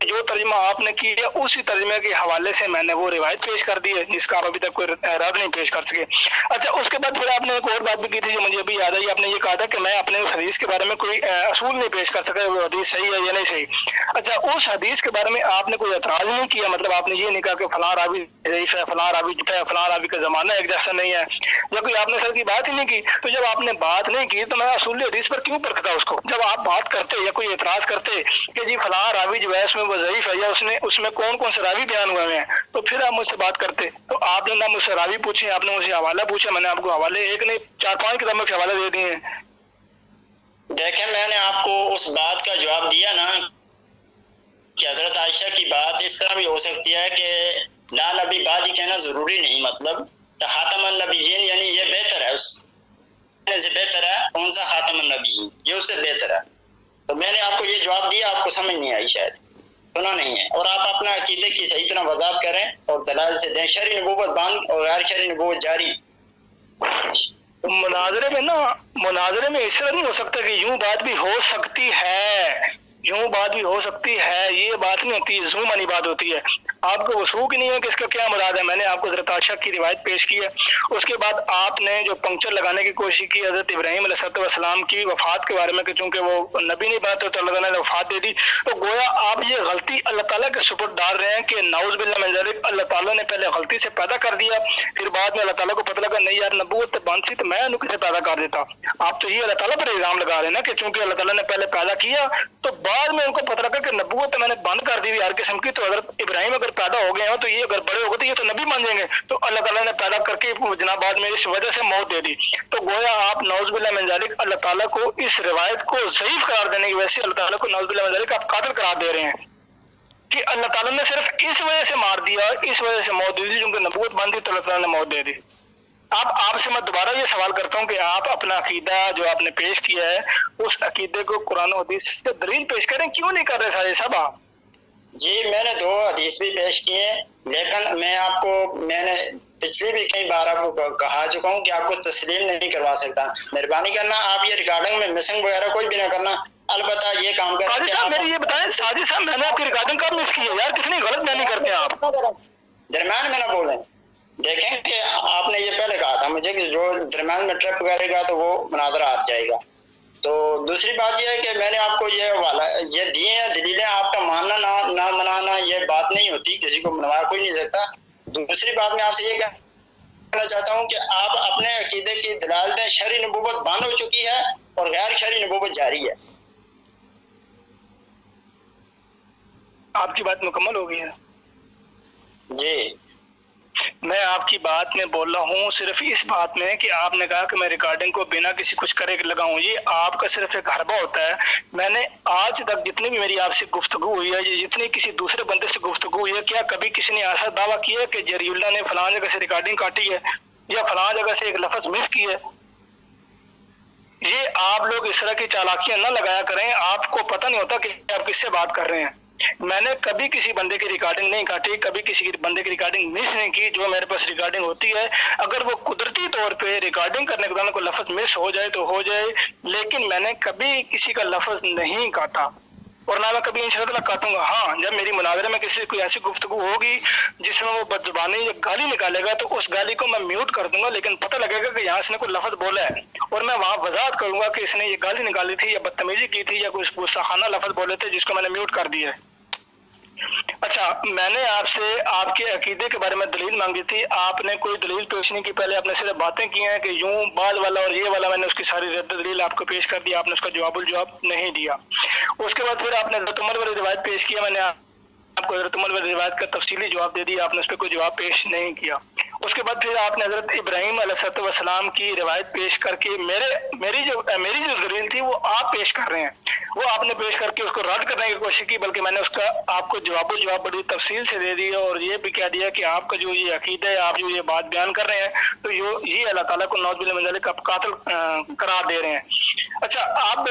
جو ترجمہ آپ نے کی ہے اسی ترجمے کے حوالے سے میں نے وہ روایت پیش کر دی ہے جس کا آپ ابھی تک کوئی رد نہیں پیش کر سکے۔ اچھا، اس کے بعد پھر آپ نے ایک اور بات بھی کی تھی جو مجھے ابھی یاد آئی، آپ نے یہ کہا تھا کہ میں اپنے اس حدیث کے بارے میں کوئی اصول نہیں پیش کر سکا وہ حدیث صحیح ہے یا نہیں صحیح۔ اچھا، اس حدیث کے بارے میں آپ نے کوئی اعتراض نہیں کیا؟ مطلب آپ نے یہ نہیں کہا کہ فلاں راوی ضعیف ہے، فلاں راوی جھوٹا ہے، فلاں راوی کا زمانہ ایک جیسا نہیں ہے، یا کوئی آپ نے سر کی بات ہی نہیں کی؟ تو جب آپ نے بات نہیں کی تو میں اصول حدیث پر کیوں پرکھتا اس کو؟ جب آپ بات کرتے یا کوئی اعتراض کرتے کہ جی فلاں راوی جو ہے اس میں وہ ضعیف ہے، یا اس میں کون کون سے راوی بیان ہوئے ہیں، تو پھر آپ مجھ سے بات کرتے۔ تو آپ نے نہ مجھ سے راوی پوچھے، آپ نے مجھ سے حوالہ پوچھا، میں نے آپ کو حوالے ایک نہیں 4-5 کتابوں کے حوالے دے دیے ہیں۔ دیکھیں، میں نے آپ کو اس بات کا جواب دیا نا کہ حضرت عائشہ کی بات اس طرح بھی ہو سکتی ہے کہ لا نبی بعد ہی کہنا ضروری نہیں، مطلب خاتم النبیین یعنی یہ بہتر ہے، اس سے بہتر ہے کون سا خاتم النبیین، یہ اس سے بہتر ہے۔ تو میں نے آپ کو یہ جواب دیا، آپ کو سمجھ نہیں آئی، شاید سنا نہیں ہے، اور آپ اپنا عقیدے کی صحیح طرح وضاحت کریں اور دلائل سے دیں۔ شرعی نبوت بند اور غیر شرعی نبوت جاری۔ مناظرے میں اس طرح نہیں ہو سکتا کہ یوں بات بھی ہو سکتی ہے، یوں بات بھی ہو سکتی ہے، یہ بات نہیں ہوتی ہے، زوم والی بات ہوتی ہے۔ آپ کو وثوق ہی نہیں ہے کہ اس کا کیا مراد ہے۔ میں نے آپ کو حضرت عائشہ کی روایت پیش کی ہے، اس کے بعد آپ نے جو پنکچر لگانے کی کوشش کی حضرت ابراہیم علیہ السلام کی وفات کے بارے میں کہ چونکہ وہ نبی نہیں بناتے تو اللہ تعالیٰ نے وفات دے دی، تو گویا آپ یہ غلطی اللہ تعالیٰ کے سپرد ڈال رہے ہیں کہ نعوذ باللہ من ذالک، اللہ تعالیٰ نے پہلے غلطی سے پیدا کر دیا، پھر بعد میں اللہ تعالیٰ کو پتہ لگا نہیں یار نبوت بند سی تو میں انہوں کسے پیدا کر دیتا۔ آپ تو یہ اللہ تعالیٰ پر الزام لگا رہے ہیں نا کہ چونکہ اللہ تعالیٰ نے پہلے پیدا کیا تو بعد میں ان کو پتہ لگا کہ نبوت میں نے بند کر دی ہوئی ہر قسم کی، تو حضرت ابراہیم اگر پیدا ہو گئے ہوں تو یہ اگر بڑے ہو گئے تو یہ تو نبی بن جائیں گے، تو اللہ تعالیٰ نے پیدا کر کے جناب بعد میں اس وجہ سے موت دے دی۔ تو گویا آپ نعوذ باللہ من ذالک اللہ تعالیٰ کو اس روایت کو ضعیف قرار دینے کی وجہ سے اللہ تعالیٰ کو نعوذ باللہ من ذالک آپ قاتل قرار دے رہے ہیں کہ اللہ تعالیٰ نے صرف اس وجہ سے مار دیا، اس وجہ سے موت دے دی چونکہ نبوت بند دی تو اللہ تعالیٰ نے موت دے دی۔ آپ سے میں دوبارہ یہ سوال کرتا ہوں کہ آپ اپنا عقیدہ جو آپ نے پیش کیا ہے اس عقیدے کو قرآن و حدیث سے دلیل پیش کریں، کیوں نہیں کر رہے سارے صاحب آپ؟ جی میں نے 2 حدیث بھی پیش کیے ہیں، لیکن میں نے پچھلی بھی کئی بار آپ کو کہا چکا ہوں کہ آپ کو تسلیم نہیں کروا سکتا۔ مہربانی کرنا آپ یہ ریکارڈنگ میں مسنگ وغیرہ کوئی بھی نہ کرنا، البتہ یہ کام کریں۔ ساجد صاحب میری یہ بتائیں، ساجد صاحب میں نے آپ کی ریکارڈنگ کب مس کی ہے یار؟ کتنی غلط بیانی کرتے ہیں آپ؟ درمیان میں نہ بولیں۔ دیکھیں کہ آپ نے یہ پہلے کہا تھا مجھے کہ جو درمیان میں ٹرپ کرے گا تو وہ مناظرہ ہار جائے گا۔ تو دوسری بات یہ ہے کہ میں نے آپ کو یہ دیے ہیں دلیلیں، آپ کا ماننا نہ منانا یہ بات نہیں ہوتی، کسی کو منوا کوئی نہیں سکتا۔ دوسری بات میں آپ سے یہ کہنا چاہتا ہوں کہ آپ اپنے عقیدے کی دلائل دیں۔ شرعی نبوت بند ہو چکی ہے اور غیر شرعی نبوت جاری ہے۔ آپ کی بات مکمل ہو گئی ہے؟ جی میں آپ کی بات میں بول رہا ہوں صرف اس بات میں کہ آپ نے کہا کہ میں ریکارڈنگ کو بنا کسی کچھ کرے لگاؤں، یہ آپ کا صرف ایک حربہ ہوتا ہے۔ میں نے آج تک جتنی بھی میری آپ سے گفتگو ہوئی ہے، یہ جتنی کسی دوسرے بندے سے گفتگو ہوئی ہے، کیا کبھی کسی نے ایسا دعویٰ کیا ہے کہ جری اللہ نے فلاں جگہ سے ریکارڈنگ کاٹی ہے یا فلاں جگہ سے ایک لفظ مس کی ہے؟ یہ آپ لوگ اس طرح کی چالاکیاں نہ لگایا کریں، آپ کو پتہ نہیں ہوتا کہ آپ کس سے بات کر رہے ہیں۔ میں نے کبھی کسی بندے کی ریکارڈنگ نہیں کاٹی، کبھی کسی بندے کی ریکارڈنگ مس نہیں کی۔ جو میرے پاس ریکارڈنگ ہوتی ہے، اگر وہ قدرتی طور پہ ریکارڈنگ کرنے کے دوران کوئی لفظ مس ہو جائے تو ہو جائے، لیکن میں نے کبھی کسی کا لفظ نہیں کاٹا اور نہ میں کبھی انشاءاللہ کاٹوں گا۔ ہاں، جب میری مناظرے میں کسی سے کوئی ایسی گفتگو ہوگی جس میں وہ بدزبانی یا گالی نکالے گا تو اس گالی کو میں میوٹ کر دوں گا، لیکن پتہ لگے گا کہ یہاں اس نے کوئی لفظ بولا ہے اور میں وہاں وضاحت کروں گا کہ اس نے یہ گالی نکالی تھی یا بدتمیزی کی تھی یا کوئی گستاخانہ لفظ بولے تھے جس کو میں نے میوٹ کر دیا ہے۔ اچھا، میں نے آپ سے آپ کے عقیدے کے بارے میں دلیل مانگی تھی، آپ نے کوئی دلیل پیش نہیں کی، پہلے آپ نے صرف باتیں کی ہیں کہ یوں بعد والا اور یہ والا، میں نے اس کی ساری رد دلیل آپ کو پیش کر دی، آپ نے اس کا جواب الجواب نہیں دیا۔ اس کے بعد پھر آپ نے حضرت عمر والی روایت پیش کیا، میں نے آپ کو حضرت عمر والی روایت کا تفصیلی جواب دے دیا، آپ نے اس پہ کوئی جواب پیش نہیں کیا۔ اس کے بعد پھر آپ نے حضرت ابراہیم علیہ السلام کی روایت پیش کر کے میری جو دلیل تھی وہ آپ پیش کر رہے ہیں، وہ آپ نے پیش کر کے اس کو رد کرنے کی کوشش کی، بلکہ میں نے اس کا آپ کو جواب الجواب بڑی تفصیل سے دے دیا اور یہ بھی کہہ دیا کہ آپ کا جو یہ عقیدہ ہے، آپ جو یہ بات بیان کر رہے ہیں تو یہ اللہ تعالیٰ کو نعوذ باللہ من ذالک آپ قاتل قرار دے رہے ہیں۔ اچھا، اب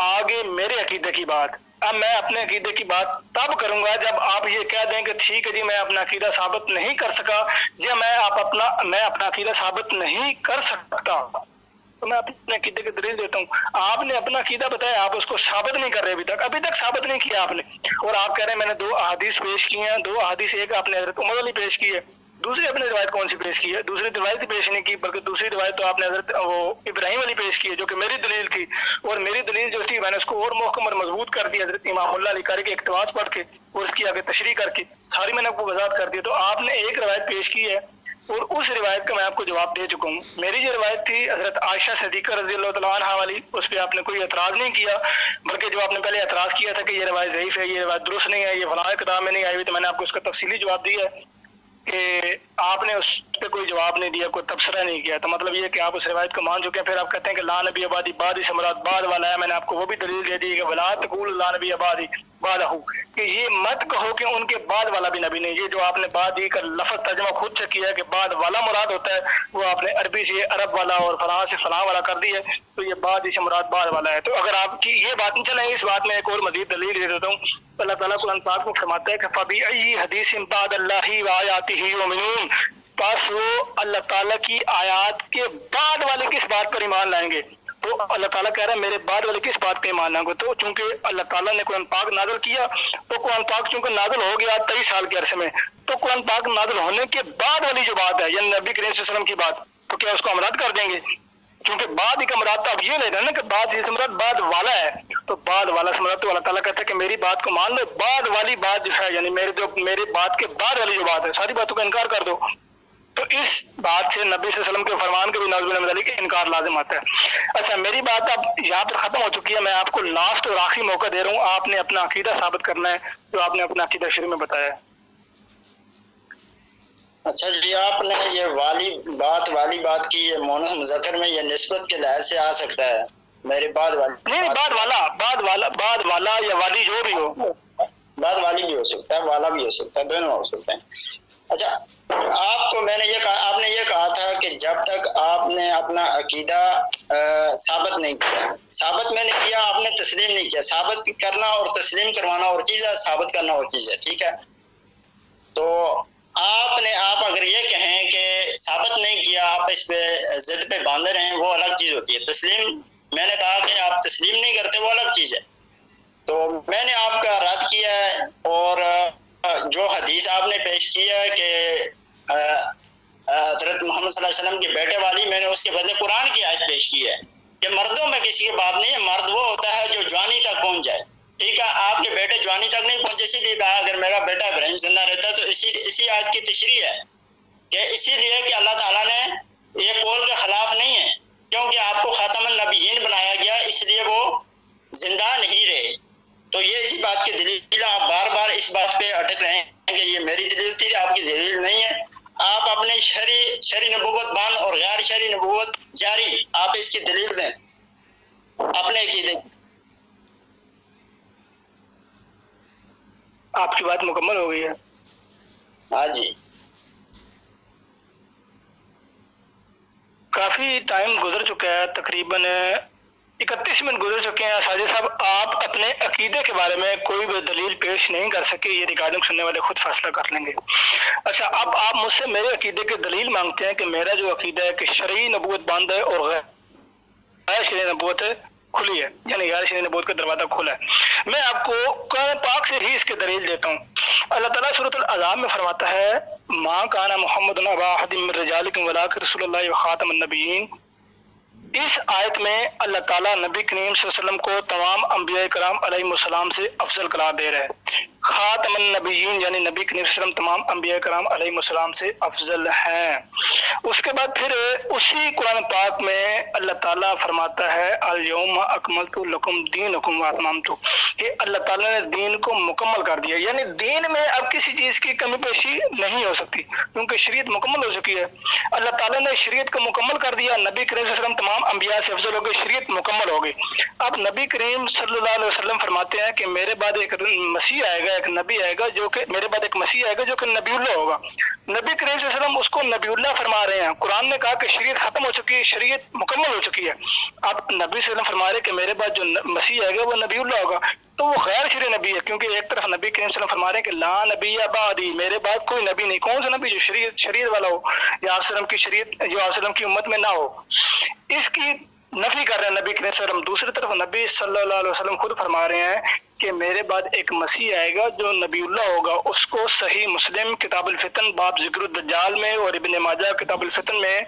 آگے میرے عقیدے کی بات، اب میں اپنے عقیدے کی بات تب کروں گا جب آپ یہ کہہ دیں کہ ٹھیک ہے جی میں اپنا عقیدہ ثابت نہیں کر سکا، یا میں اپنا عقیدہ ثابت نہیں کر سکتا تو میں اپنے عقیدے کی دلیل دیتا ہوں۔ آپ نے اپنا عقیدہ بتایا، آپ اس کو ثابت نہیں کر رہے، ابھی تک ثابت نہیں کیا آپ نے، اور آپ کہہ رہے ہیں میں نے 2 احادیث پیش کی ہیں، 2 احادیث، ایک آپ نے حضرت عمر والی پیش کی ہے، دوسری اپنے روایت کون سی پیش کی ہے؟ دوسری روایت پیش نہیں کی، بلکہ دوسری روایت تو آپ نے حضرت ابراہیم والی پیش کی ہے جو کہ میری دلیل تھی، اور میری دلیل جو تھی میں نے اس کو اور محکم اور مضبوط کر دی حضرت امام اللہ علی قاری کے اقتباس پڑھ کے اور اس کی آگے تشریح کر کے ساری میں نے آپ کو وضاحت کر دی۔ تو آپ نے ایک روایت پیش کی ہے اور اس روایت کا میں آپ کو جواب دے چکا ہوں۔ میری جو روایت تھی حضرت عائشہ صدیقہ رضی اللہ تعالیٰ عنہا والی، اس پہ آپ نے کوئی اعتراض نہیں کیا، بلکہ جو آپ نے پہلے اعتراض کیا تھا کہ یہ روایت ضعیف ہے، یہ روایت درست نہیں ہے، یہ فلاں کتاب میں نہیں آئی ہوئی، تو میں نے آپ کو اس کا تفصیلی جواب دیا ہے کہ آپ نے اس پہ کوئی جواب نہیں دیا، کوئی تبصرہ نہیں کیا، تو مطلب یہ کہ آپ اس روایت کو مان چکے ہیں۔ پھر آپ کہتے ہیں کہ لا نبی آبادی بعد سے مراد بعد والا ہے، میں نے آپ کو وہ بھی دلیل دے دی کہ ولا تقول لا نبی آبادی بعدہ، کہ یہ مت کہو کہ ان کے بعد والا بھی نبی نہیں۔ یہ جو آپ نے بعد ہی کا لفظ ترجمہ خود سے کیا ہے کہ بعد والا مراد ہوتا ہے، وہ آپ نے عربی سے عرب والا اور فلاں سے فلاں والا کر دی ہے، تو یہ بعد ہی سے مراد بعد والا ہے۔ تو اگر آپ کی یہ بات نہیں چلیں، اس بات میں ایک اور مزید دلیل دے دیتا ہوں۔ اللہ تعالیٰ قرآن پاک کو فرماتا ہے کہ فَبِأَيِّ حَدِيثٍ بَعْدَ اللَّهِ وَآيَاتِهِ يُؤْمِنُونَ، پس وہ اللہ تعالیٰ کی آیات کے بعد والے کس بات پر ایمان لائیں گے؟ تو اللہ تعالیٰ کہہ رہا ہے میرے بعد والے کس بات پہ ایمان لائیں گے؟ تو چونکہ اللہ تعالیٰ نے قرآن پاک نازل کیا، تو قرآن پاک چونکہ نازل ہو گیا 23 سال کے عرصے میں، تو قرآن پاک نازل ہونے کے بعد والی جو بات ہے یعنی نبی کریم صلی اللہ علیہ وسلم کی بات، تو کیا اس کو ہم رد کر دیں گے؟ چونکہ بعد ہی کا مراد تو اب یہ لے رہے ہیں نا کہ بعد سے مراد بعد والا ہے، تو بعد والا سے مراد تو اللہ تعالیٰ کہتا ہے کہ میری بات کو مان لو، بعد والی بات جو ہے یعنی میری بات کے بعد والی جو بات ہے ساری باتوں کا انکار کر دو، تو اس بات سے نبی صلی اللہ علیہ وسلم کے فرمان کے بھی نعوذ باللہ من ذالک انکار لازم آتا ہے۔ اچھا، میری بات اب یہاں پر ختم ہو چکی ہے، میں آپ کو لاسٹ اور آخری موقع دے رہا ہوں، آپ نے اپنا عقیدہ ثابت کرنا ہے جو آپ نے اپنا عقیدہ شروع میں بتایا ہے۔ اچھا جی، آپ نے یہ والی بات کی، یہ مونس مذکر میں یہ نسبت کے لحاظ سے آ سکتا ہے، میرے بعد والی نہیں، بعد والا یا والی جو بھی ہو، بعد والی بھی ہو سکتا ہے، والا بھی ہو سکتا ہے، دونوں ہو سکتے ہیں۔ اچھا، آپ کو میں نے یہ کہا، آپ نے یہ کہا تھا کہ جب تک آپ نے اپنا عقیدہ ثابت نہیں کیا، ثابت میں نے کیا، آپ نے تسلیم نہیں کیا، ثابت کرنا اور تسلیم کروانا اور چیز ہے، ثابت کرنا اور چیز ہے، ٹھیک ہے؟ تو آپ اگر یہ کہیں کہ ثابت نہیں کیا، آپ اس پہ ضد پہ باندھے رہیں، وہ الگ چیز ہوتی ہے۔ تسلیم، میں نے کہا کہ آپ تسلیم نہیں کرتے، وہ الگ چیز ہے، تو میں نے آپ کا رد کیا ہے، اور جو حدیث آپ نے پیش کیا کہ حضرت محمد صلی اللہ علیہ وسلم کے بیٹے والی، میں نے اس کے بدلے قرآن کی آیت پیش کی ہے کہ مردوں میں کسی کی بات نہیں ہے، مرد وہ ہوتا ہے جو جوانی تک پہنچ جائے، ٹھیک ہے؟ آپ کے بیٹے جوانی تک نہیں پہنچے، اسی لیے کہا اگر میرا بیٹا ابراہیم زندہ رہتا تو اسی آیت کی تشریح ہے کہ اسی لیے کہ اللہ تعالیٰ نے یہ قول کے خلاف نہیں ہے، کیونکہ آپ کو خاتم النبیین بنایا گیا، اس لیے وہ زندہ نہیں رہے۔ تو یہ اسی بات کی دلیل، آپ بار بار اس بات پہ اٹک رہے ہیں کہ یہ میری دلیل تھی، آپ کی دلیل نہیں ہے۔ آپ اپنے شرعی نبوت بند اور غیر شرعی نبوت جاری، آپ اس کی دلیل دیں اپنے عقیدے کی۔ آپ کی بات مکمل ہو گئی ہے؟ ہاں جی، کافی ٹائم گزر چکا ہے، تقریباً 31 منٹ گزر چکے ہیں۔ ساجد صاحب، آپ اپنے عقیدے کے بارے میں کوئی بھی دلیل پیش نہیں کر سکے، یہ ریکارڈنگ سننے والے خود فیصلہ کر لیں گے۔ اچھا، اب آپ مجھ سے میرے عقیدے کی دلیل مانگتے ہیں کہ میرا جو عقیدہ ہے کہ شرعی نبوت بند ہے اور غیر شرعی نبوت کھلی ہے، یعنی غیر شرعی نبوت کا دروازہ کھلا ہے۔ میں آپ کو قرآن پاک سے ہی اس کی دلیل دیتا ہوں۔ اللہ تعالیٰ سورۃ العذاب میں فرماتا ہے، ماں کانا محمد ابا احد من رجالکم ولکن رسول اللہ وخاتم النبیین۔ اس آیت میں اللہ تعالیٰ نبی کریم صلی اللہ علیہ وسلم کو تمام انبیاء کرام علیہ السلام سے افضل قرار دے رہا ہے۔ خاتم النبیین یعنی نبی کریم صلی اللہ علیہ وسلم تمام انبیاء کرام علیہ السلام سے افضل ہیں۔ اس کے بعد پھر اسی قرآن پاک میں اللہ تعالیٰ فرماتا ہے، الیوم اکملت لکم دینکم واتممت، کہ اللہ تعالیٰ نے دین کو مکمل کر دیا، یعنی دین میں اب کسی چیز کی کمی بیشی نہیں ہو سکتی کیونکہ شریعت مکمل ہو چکی ہے۔ اللہ تعالیٰ نے شریعت کو مکمل کر دیا، نبی کریم صلی اللہ علیہ وسلم تمام انبیاء سے افضل ہو گئے، شریعت مکمل ہو گئی۔ اب نبی کریم صلی اللہ علیہ وسلم فرماتے ہیں کہ میرے بعد ایک مسیح آئے گا، ایک نبی آئے گا جو کہ میرے بعد ایک مسیح آئے گا جو کہ نبی اللہ ہوگا۔ نبی کریم صلی اللہ علیہ وسلم اس کو نبی اللہ فرما رہے ہیں۔ قرآن نے کہا کہ شریعت ختم ہو چکی ہے، شریعت مکمل ہو چکی ہے۔ اب نبی صلی اللہ علیہ وسلم فرما رہے کہ میرے بعد جو مسیح آئے گا وہ نبی اللہ ہوگا، تو وہ غیر شرعی نبی ہے، کیونکہ ایک طرف نبی کریم صلی اللہ علیہ وسلم فرما رہے ہیں کہ لا نبی بعدی، میرے بعد کوئی نبی نہیں۔ کون سا نبی؟ جو شریعت والا ہو، یا آپ وسلم کی شریعت جو آپ وسلم کی امت میں نہ ہو۔ اس کی نفی کر رہے ہیں نبی کریم صلی اللہ علیہ وسلم۔ دوسری طرف نبی صلی اللہ علیہ وسلم خود فرما رہے ہیں کہ میرے بعد ایک مسیح آئے گا جو نبی اللہ ہوگا۔ اس کو صحیح مسلم کتاب الفتن باب ذکر الدجال میں اور ابن ماجہ کتاب الفتن میں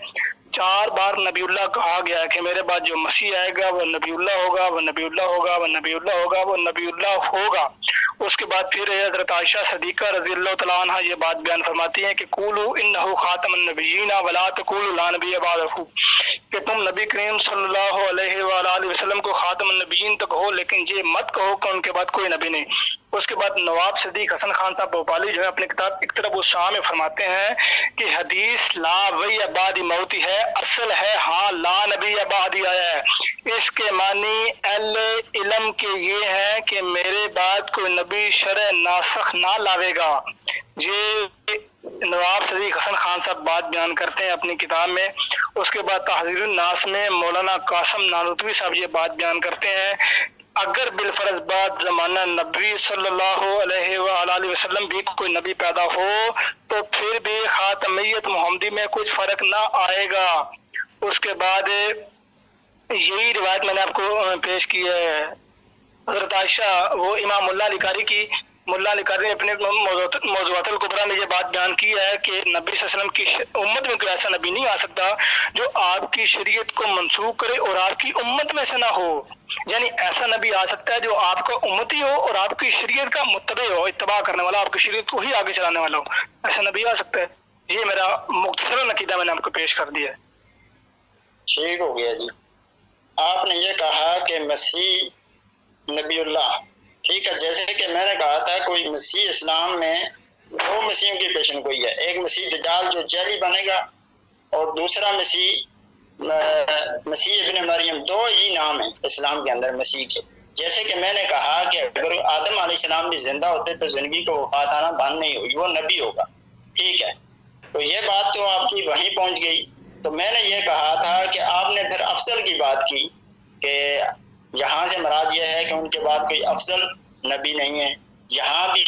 4 بار نبی اللہ کہا گیا ہے کہ میرے بعد جو مسیح آئے گا وہ نبی اللہ ہوگا، وہ نبی اللہ ہوگا، وہ نبی اللہ ہوگا، وہ نبی اللہ ہوگا۔ اس کے بعد پھر حضرت عائشہ صدیقہ رضی اللہ تعالیٰ عنہ یہ بات بیان فرماتی ہیں کہ قولوا انہ خاتم النبیین ولا تقولوا لا نبی بعدہ، کہ تم نبی کریم صلی اللہ علیہ وآلہ وسلم کو خاتم النبیین تو کہو، لیکن یہ مت کہو کہ ان کے بعد کوئی نبی نہیں۔ اس کے بعد نواب صدیق حسن خان صاحب بھوپالی جو ہے اپنی کتاب اقترب الساعہ میں فرماتے ہیں کہ حدیث لا وی بعد موتی ہے، اصل ہے ہاں لا نبی بعدی آیا ہے۔ اس کے معنی اہل علم کے یہ ہیں کہ میرے بعد کوئی نبی شرع ناسخ نہ لاوے گا۔ یہ نواب صدیق حسن خان صاحب بات بیان کرتے ہیں اپنی کتاب میں۔ اس کے بعد تحذیر الناس میں مولانا قاسم نانوتوی صاحب یہ بات بیان کرتے ہیں، اگر بالفرض بعد زمانہ نبی صلی اللہ علیہ وآلہ وسلم بھی کوئی نبی پیدا ہو تو پھر بھی خاتمیت محمدی میں کچھ فرق نہ آئے گا۔ اس کے بعد یہی روایت میں نے آپ کو پیش کی ہے، حضرت عائشہ وہ امام ملا علی قاری کی، ملا علی قاری نے اپنے موضوعات الکبریٰ میں یہ بات بیان کی ہے کہ نبی صلی اللہ علیہ وسلم کی امت میں کوئی ایسا نبی نہیں آ سکتا جو آپ کی شریعت کو منسوخ کرے اور آپ کی امت میں سے نہ ہو، یعنی ایسا نبی آ سکتا ہے جو آپ کا امتی ہو اور آپ کی شریعت کا متبع ہو، اتباع کرنے والا، آپ کی شریعت کو ہی آگے چلانے والا ہو، ایسا نبی آ سکتا ہے۔ یہ میرا مختصر عقیدہ میں نے آپ کو پیش کر دیا ہے۔ ٹھیک ہو گیا جی۔ آپ نے یہ کہا کہ مسیح نبی اللہ، ٹھیک ہے، جیسے کہ میں نے کہا تھا کوئی مسیح اسلام میں 2 مسیحوں کی پیشن گوئی ہے، ایک مسیح دجال جو جعلی بنے گا اور دوسرا مسیح ابن مریم، 2 ہی نام ہیں اسلام کے اندر مسیح کے۔ جیسے کہ میں نے کہا کہ اگر آدم علیہ السلام بھی زندہ ہوتے تو زندگی کو وفات آنا بند نہیں ہوگی، وہ نبی ہوگا، ٹھیک ہے، تو یہ بات تو آپ کی وہیں پہنچ گئی۔ تو میں نے یہ کہا تھا کہ آپ نے پھر افضل کی بات کی کہ یہاں سے مراد یہ ہے کہ ان کے بعد کوئی افضل نبی نہیں ہے، یہاں بھی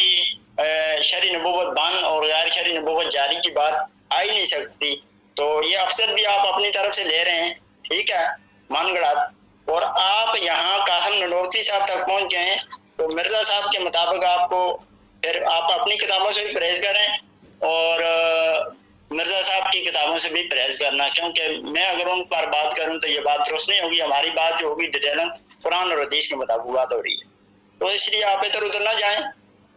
شرعی نبوت بند اور غیر شرعی نبوت جاری کی بات آ ہی نہیں سکتی، تو یہ افضل بھی آپ اپنی طرف سے لے رہے ہیں، ٹھیک ہے، مان گڑات، اور آپ یہاں قاسم نانوتوی صاحب تک پہنچ گئے ہیں، تو مرزا صاحب کے مطابق آپ کو پھر آپ اپنی کتابوں سے بھی پرہیز کریں اور مرزا صاحب کی کتابوں سے بھی پرہیز کرنا، کیونکہ میں اگر ان پر بات کروں تو یہ بات درست نہیں ہوگی، ہماری بات جو ہوگی ڈیٹیلن قرآن اور حدیث کے مطابق بات ہو رہی ہے، تو اس لیے آپ ادھر ادھر نہ جائیں،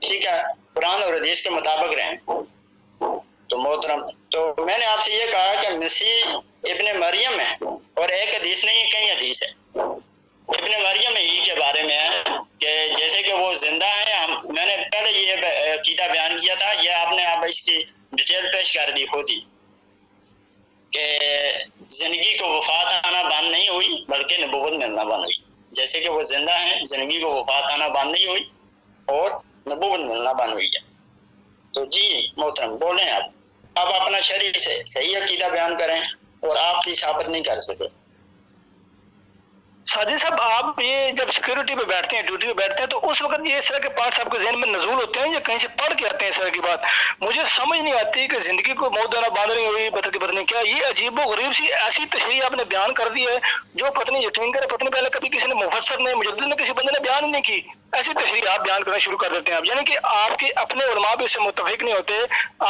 ٹھیک ہے، قرآن اور حدیث کے مطابق رہیں۔ تو محترم، تو میں نے آپ سے یہ کہا کہ مسیح ابن مریم ہے، اور ایک حدیث نہیں کئی حدیث ہے ابن مریم ہی کے بارے میں ہے کہ جیسے کہ وہ زندہ ہے، میں نے پہلے یہ عقیدہ بیان کیا تھا، یہ آپ نے اب اس کی ڈیٹیل پیش کر دی خود ہی کہ زندگی کو وفات آنا بند نہیں ہوئی بلکہ نبوت ملنا بند ہوئی. جیسے کہ وہ زندہ ہیں زندگی کو وفات آنا بند نہیں ہوئی اور نبوت ملنا بند ہوئی ہے. تو جی محترم بولیں آپ اپنا شرعی سے صحیح عقیدہ بیان کریں اور آپ بھی ثابت نہیں کر سکتے. ساجد صاحب آپ یہ جب سیکورٹی پہ بیٹھتے ہیں ڈیوٹی پہ بیٹھتے ہیں تو اس وقت یہ اس طرح کے پارٹس آپ کے ذہن میں نزول ہوتے ہیں یا کہیں سے پڑھ کے آتے ہیں اس طرح کی بات؟ مجھے سمجھ نہیں آتی کہ زندگی کو موت دینا باندھ نہیں ہوئی پتہ کیا یہ عجیب و غریب سی ایسی تشریح آپ نے بیان کر دی ہے جو پتنی یقین کرے پتنی پہلے کبھی کسی نے مفسر نے مجدد نے کسی بندے نے بیان ہی نہیں کی. ایسی تشریح آپ بیان کرنا شروع کر دیتے ہیں آپ، یعنی کہ آپ کے اپنے علماء بھی اس سے متفق نہیں ہوتے،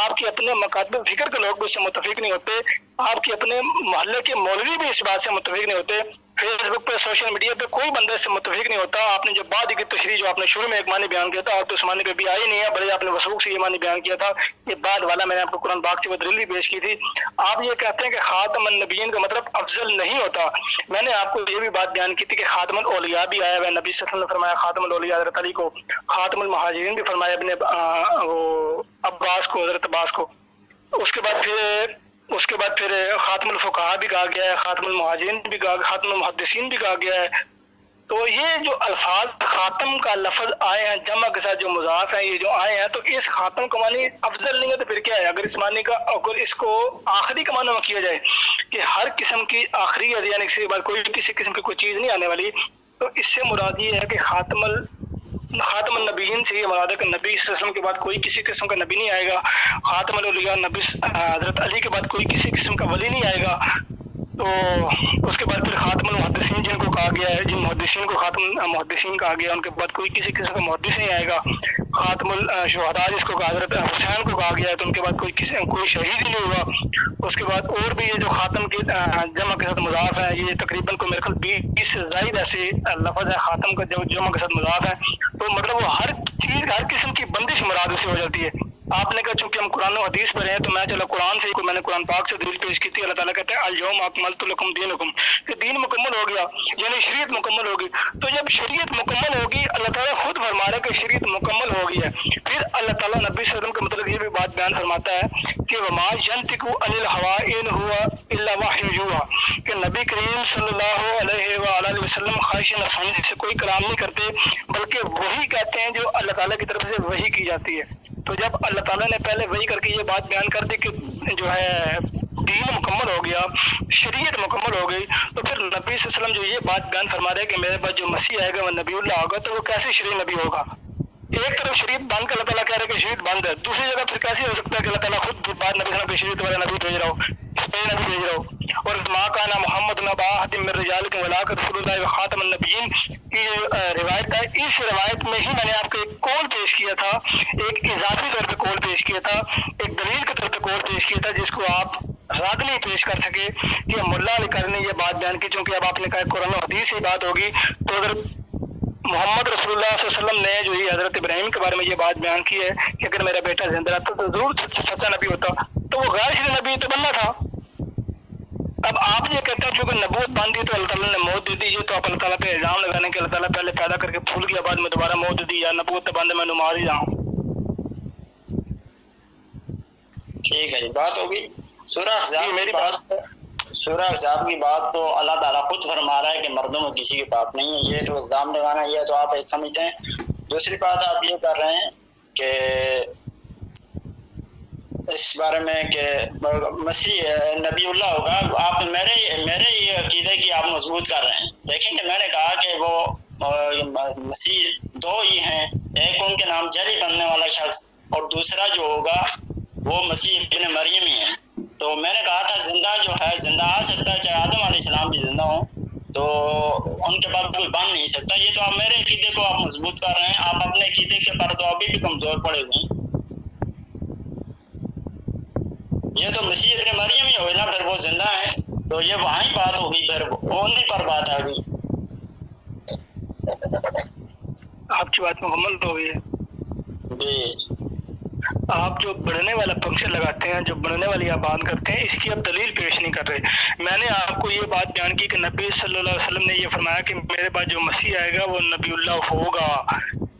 آپ کے اپنے مکاتب فکر کے لوگ بھی اس سے متفق نہیں ہوتے، آپ کے اپنے محلے کے مولوی بھی اس بات سے متفق نہیں ہوتے، فیس بک پہ سوشل میڈیا پہ کوئی بندہ اس سے متفق نہیں ہوتا. آپ نے جو بعد کی تشریح جو آپ نے شروع میں ایک معنی بیان کیا تھا آپ تو اس معنی پہ بھی آئی نہیں ہے، بلکہ آپ نے وثوق سے یہ معنی بیان کیا تھا، یہ بعد والا میں نے آپ کو قرآن پاک سے وہ دلیل بھی پیش کی تھی. آپ یہ کہتے ہیں کہ خاتم النبیین کا مطلب افضل نہیں ہوتا. میں نے آپ کو یہ بھی بات بیان کی تھی کہ خاتم الاولیاء بھی آیا ہے، نبی صلی اللہ علیہ وسلم نے فرمایا خاتم الاولیاء حضرت علی کو، خاتم المہاجرین بھی فرمایا ابن عباس کو، حضرت عباس کو. اس کے بعد پھر خاتم الفقہاء بھی کہا گیا ہے، خاتم المہاجرین بھی کہا، خاتم المحدثین بھی کہا گیا ہے. تو یہ جو الفاظ خاتم کا لفظ آئے ہیں جمع کے ساتھ جو مضاف ہیں یہ جو آئے ہیں تو اس خاتم کا معنی افضل نہیں ہے تو پھر کیا ہے؟ اگر اس معنی کا اگر اس کو آخری کا معنی میں کیا جائے کہ ہر قسم کی آخری یعنی کسی قسم کی کوئی چیز نہیں آنے والی، تو اس سے مراد یہ ہے کہ خاتم النبیین سے یہ مراد ہے کہ نبی صلی اللہ علیہ وسلم کے بعد کوئی کسی قسم کا نبی نہیں آئے گا. خاتم الاولیاء نبی حضرت علی کے بعد کوئی کسی قسم کا ولی نہیں آئے گا. تو اس کے بعد پھر خاتم المحدثین جن کو کہا گیا ہے، جن محدثین کو خاتم محدثین کہا گیا ان کے بعد کوئی کسی قسم کا محدث نہیں آئے گا. خاتم الشہداء جس کو کہا حضرت حسین کو کہا گیا ہے تو ان کے بعد کوئی شہید ہی نہیں ہوگا. اس کے بعد اور بھی یہ جو خاتم کے جمع کے ساتھ مضاف ہے یہ تقریباً کو میرے خیال 20 سے زائد ایسے لفظ ہے خاتم کا جو جمع کے ساتھ مضاف ہے. تو مطلب وہ ہر چیز ہر قسم کی بندش مراد سے ہو جاتی ہے. آپ نے کہا چونکہ ہم قرآن و حدیث پڑھے ہیں تو میں چلو قرآن سے میں نے قرآن پاک سے دلیل پیش کی تھی. اللہ تعالیٰ کہتے ہیں الیوم اکملت لکم دینکم، کہ دین مکمل ہو گیا یعنی شریعت مکمل ہوگی. تو جب شریعت مکمل ہوگی اللہ تعالیٰ خود فرما رہا ہے کہ شریعت مکمل ہو گئی ہے. پھر اللہ تعالیٰ نبی صلی اللہ علیہ وسلم کا مطلب یہ بھی بات بیان فرماتا ہے کہ وما ینطق عن الهوى ان هو الا وحی یوحی، کہ نبی کریم صلی اللہ علیہ وآلہ وسلم خواہش نفسانی سے کوئی کلام نہیں کرتے بلکہ وہی کہتے ہیں جو اللہ تعالیٰ کی طرف سے وحی کی جاتی ہے. تو جب اللہ تعالیٰ نے پہلے وحی کر کے یہ بات بیان کر دی کہ جو ہے دین مکمل ہو گیا، شریعت مکمل ہو گئی، تو پھر نبی صلی اللہ علیہ وسلم جو یہ بات بیان فرما رہے کہ میرے پاس جو مسیح آئے گا وہ نبی اللہ ہوگا، تو وہ کیسے شریع نبی ہوگا؟ ایک طرف شریعت بند کر اللہ تعالیٰ کہہ رہے کہ شریعت بند ہے، دوسری جگہ پھر کیسے ہو سکتا ہے کہ اللہ تعالیٰ خود بات نبی صلی اللہ علیہ وسلم کی شریعت والا نبی بھیج رہا ہو، نبی بھیج رہا ہو. اور ماں کا نام محمد نبا حتم من رجالکم ولاکت رسول اللہ و خاتم النبیین کی جو روایت ہے، اس روایت میں ہی میں نے آپ کو ایک قول پیش کیا تھا، ایک اضافی طور پہ قول پیش کیا تھا، ایک دلیل کے طور پہ قول پیش کیا تھا جس کو آپ رد نہیں پیش کر سکے کہ ملا علی قاری نے یہ بات بیان کی. چونکہ اب آپ نے کہا قرآن و حدیث سے بات ہوگی تو اگر محمد رسول اللہ صلی اللہ علیہ وسلم نے جو یہ حضرت ابراہیم کے بارے میں یہ بات بیان کی ہے کہ اگر میرا بیٹا زندہ رہتا تو ضرور سچا نبی ہوتا، تو وہ غیر شرعی نبی تو بننا تھا. اب آپ یہ کہتے ہیں چونکہ نبوت باندھی تو اللہ تعالیٰ نے موت دے دی، یہ تو آپ اللہ تعالیٰ پہ الزام لگانے کے اللہ تعالیٰ پہلے پیدا کر کے پھول کیا بعد میں دوبارہ موت دے دی یا نبوت باندھے میں نماز ہی جاؤں. ٹھیک ہے جی بات ہوگی. سورہ احزاب کی بات تو اللہ تعالیٰ خود فرما رہا ہے کہ مردوں میں کسی کی بات نہیں ہے، یہ تو الزام لگانا یہ تو آپ ایک سمجھتے ہیں. دوسری بات آپ یہ کر رہے ہیں کہ اس بارے میں کہ مسیح نبی اللہ ہوگا، آپ میرے یہ عقیدے کی آپ مضبوط کر رہے ہیں. دیکھیں کہ میں نے کہا کہ وہ مسیح دو ہی ہیں، ایک ان کے نام جری بننے والا شخص اور دوسرا جو ہوگا وہ مسیح ابن مریم ہی ہے. تو میں نے کہا تھا زندہ جو ہے زندہ آ سکتا ہے، چاہے آدم علیہ السلام بھی زندہ ہوں تو ان کے بعد کوئی بن نہیں سکتا. یہ تو آپ میرے عقیدے کو آپ مضبوط کر رہے ہیں، آپ اپنے عقیدے کے پر تو ابھی بھی کمزور پڑے ہوئے ہیں. یہ تو مسیح ابن مریم ہی ہوئے نا، پھر وہ زندہ ہیں تو یہ وہاں ہی بات ہوگی، پھر انہیں پر بات آ گئی. آپ کی بات مکمل ہو گئی ہے جی. آپ جو بڑھنے والا فنکشن لگاتے ہیں، جو بڑھنے والی آپ بات کرتے ہیں، اس کی آپ دلیل پیش نہیں کر رہے. میں نے آپ کو یہ بات بیان کی کہ نبی صلی اللہ علیہ وسلم نے یہ فرمایا کہ میرے پاس جو مسیح آئے گا وہ نبی اللہ ہوگا.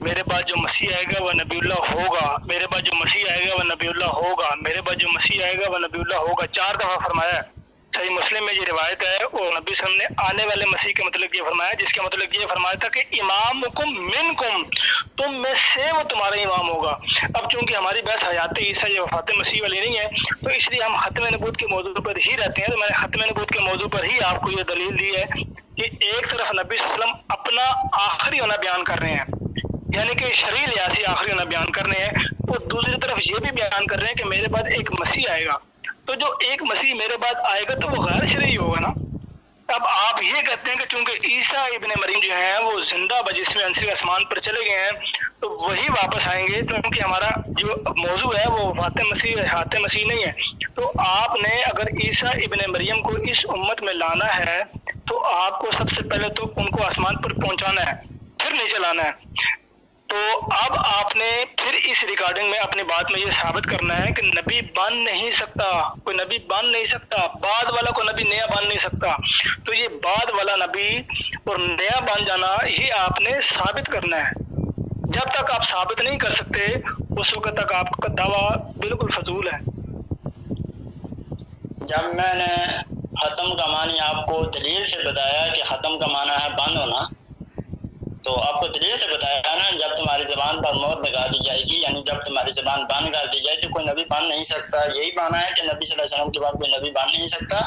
میرے بعد جو مسیح آئے گا وہ نبی اللہ ہوگا، میرے بعد جو مسیح آئے گا وہ نبی اللہ ہوگا، میرے بعد جو مسیح آئے گا وہ نبی اللہ ہوگا، 4 دفعہ فرمایا ہے۔ صحیح مسلم میں یہ روایت ہے، اور نبی صلی اللہ علیہ وسلم نے آنے والے مسیح کے متعلق یہ فرمایا، جس کے متعلق یہ فرمایا تھا کہ امامکم منکم، تم میں سے وہ تمہارا امام ہوگا۔ اب چونکہ ہماری بحث حیات عیسیٰ یہ وفات مسیح والی نہیں ہے، تو اس لیے ہم ختم نبوت کے موضوع پر ہی رہتے ہیں۔ تو میں نے ختم نبوت کے موضوع پر ہی آپ کو یہ دلیل دی ہے کہ ایک طرف نبی صلی اللہ علیہ وسلم اپنا آخری ہونا بیان کر رہے ہیں، یعنی کہ شرعی لحاظ سے آخری ہونا بیان کر رہے ہیں، اور دوسری طرف یہ بھی بیان کر رہے ہیں کہ میرے بعد ایک مسیح آئے گا، تو جو ایک مسیح میرے بعد آئے گا تو وہ غیر شرعی ہوگا نا۔ اب آپ یہ کہتے ہیں کہ چونکہ عیسیٰ ابن مریم جو ہیں وہ زندہ بجسم انصری آسمان پر چلے گئے ہیں تو وہی واپس آئیں گے، کیونکہ ہمارا جو موضوع ہے وہ وفات مسیح حیات مسیح نہیں ہے۔ تو آپ نے اگر عیسیٰ ابن مریم کو اس امت میں لانا ہے تو آپ کو سب سے پہلے تو ان کو آسمان پر پہنچانا ہے، پھر نیچے لانا ہے۔ تو اب آپ نے پھر اس ریکارڈنگ میں اپنی بات میں یہ ثابت کرنا ہے کہ نبی بن نہیں سکتا، کوئی نبی بن نہیں سکتا، بعد والا کوئی نبی نیا بن نہیں سکتا۔ تو یہ بعد والا نبی اور نیا بن جانا یہ آپ نے ثابت کرنا ہے۔ جب تک آپ ثابت نہیں کر سکتے اس وقت تک آپ کا دعویٰ بالکل فضول ہے۔ جب میں نے ختم کا معنی آپ کو دلیل سے بتایا کہ ختم کا معنی ہے بند ہونا، تو آپ کو دلیل سے بتایا نا، جب تمہاری زبان پر مہر لگا دی جائے گی، یعنی جب تمہاری زبان بند کر دی جائے تو کوئی نبی بن نہیں سکتا۔ یہی مانا ہے کہ نبی صلی اللہ علیہ وسلم کے بعد کوئی نبی بن نہیں سکتا۔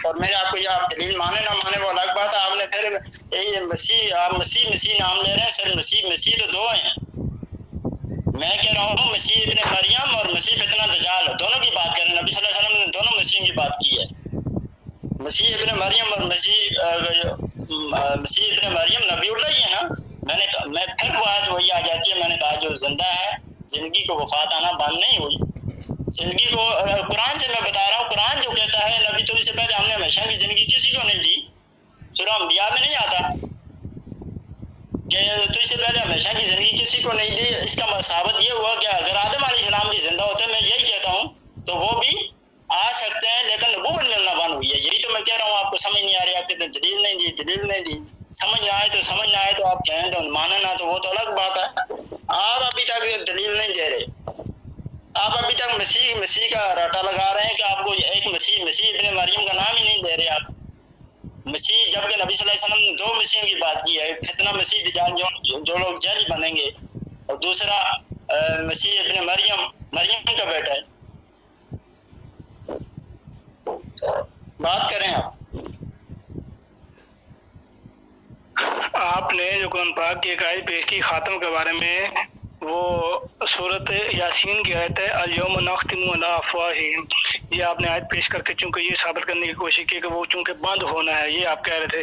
اور میں نے آپ کو یہ آپ دلیل مانے نہ مانے وہ الگ بات ہے، آپ نے پھر یہ مسیح، آپ مسیح نام لے رہے ہیں، سر مسیح تو 2 ہیں۔ میں کہہ رہا ہوں مسیح ابن مریم اور مسیح فتنہ دجال، دونوں کی بات کریں۔ نبی صلی اللہ علیہ وسلم نے دونوں مسیح کی بات کی ہے، مسیح ابن مریم اور مسیح ابن مریم نبی اللہ ہی ہے نا۔ میں پھر بات وہی آ جاتی ہے، میں نے کہا جو زندہ ہے زندگی کو وفات آنا بند نہیں ہوئی، زندگی کو قرآن سے میں بتا رہا ہوں، قرآن جو کہتا ہے نبی تو اس سے پہلے ہم نے ہمیشہ کی زندگی کسی کو نہیں دی، سورہ انبیاء میں نہیں آتا کہ تو اس سے پہلے ہمیشہ کی زندگی کسی کو نہیں دی۔ اس کا ثابت یہ ہوا کہ اگر آدم علیہ السلام بھی زندہ ہوتے، میں یہی کہتا ہوں، تو وہ بھی آ سکتے ہیں، لیکن نبوت ملنا بند ہوئی ہے۔ یہی تو میں کہہ رہا ہوں، آپ کو سمجھ نہیں آ رہی، آپ کہتے ہیں دلیل نہیں دی، سمجھ نہ آئے تو آپ کہیں تو مانے نہ، تو وہ تو الگ بات ہے۔ آپ ابھی تک دلیل نہیں دے رہے، آپ ابھی تک مسیح کا راٹا لگا رہے ہیں کہ آپ کو ایک مسیح ابن مریم کا نام ہی نہیں دے رہے آپ۔ مسیح، جبکہ نبی صلی اللہ علیہ وسلم نے 2 مسیحوں کی بات کی ہے، فتنہ مسیح دجال جو لوگ جیلی بنیں گے، اور دوسرا مسیح ابن مریم کا بیٹا ہے۔ بات کریں آپ نے جو قرآن پاک کی ایک آیت پیش کی خاتم کے بارے میں، وہ سورۃ یاسین کی آیت ہے، الیوم نختم علی افواہہم۔ یہ آپ نے آیت پیش کر کے چونکہ یہ ثابت کرنے کی کوشش کی کہ وہ چونکہ بند ہونا ہے، یہ آپ کہہ رہے تھے۔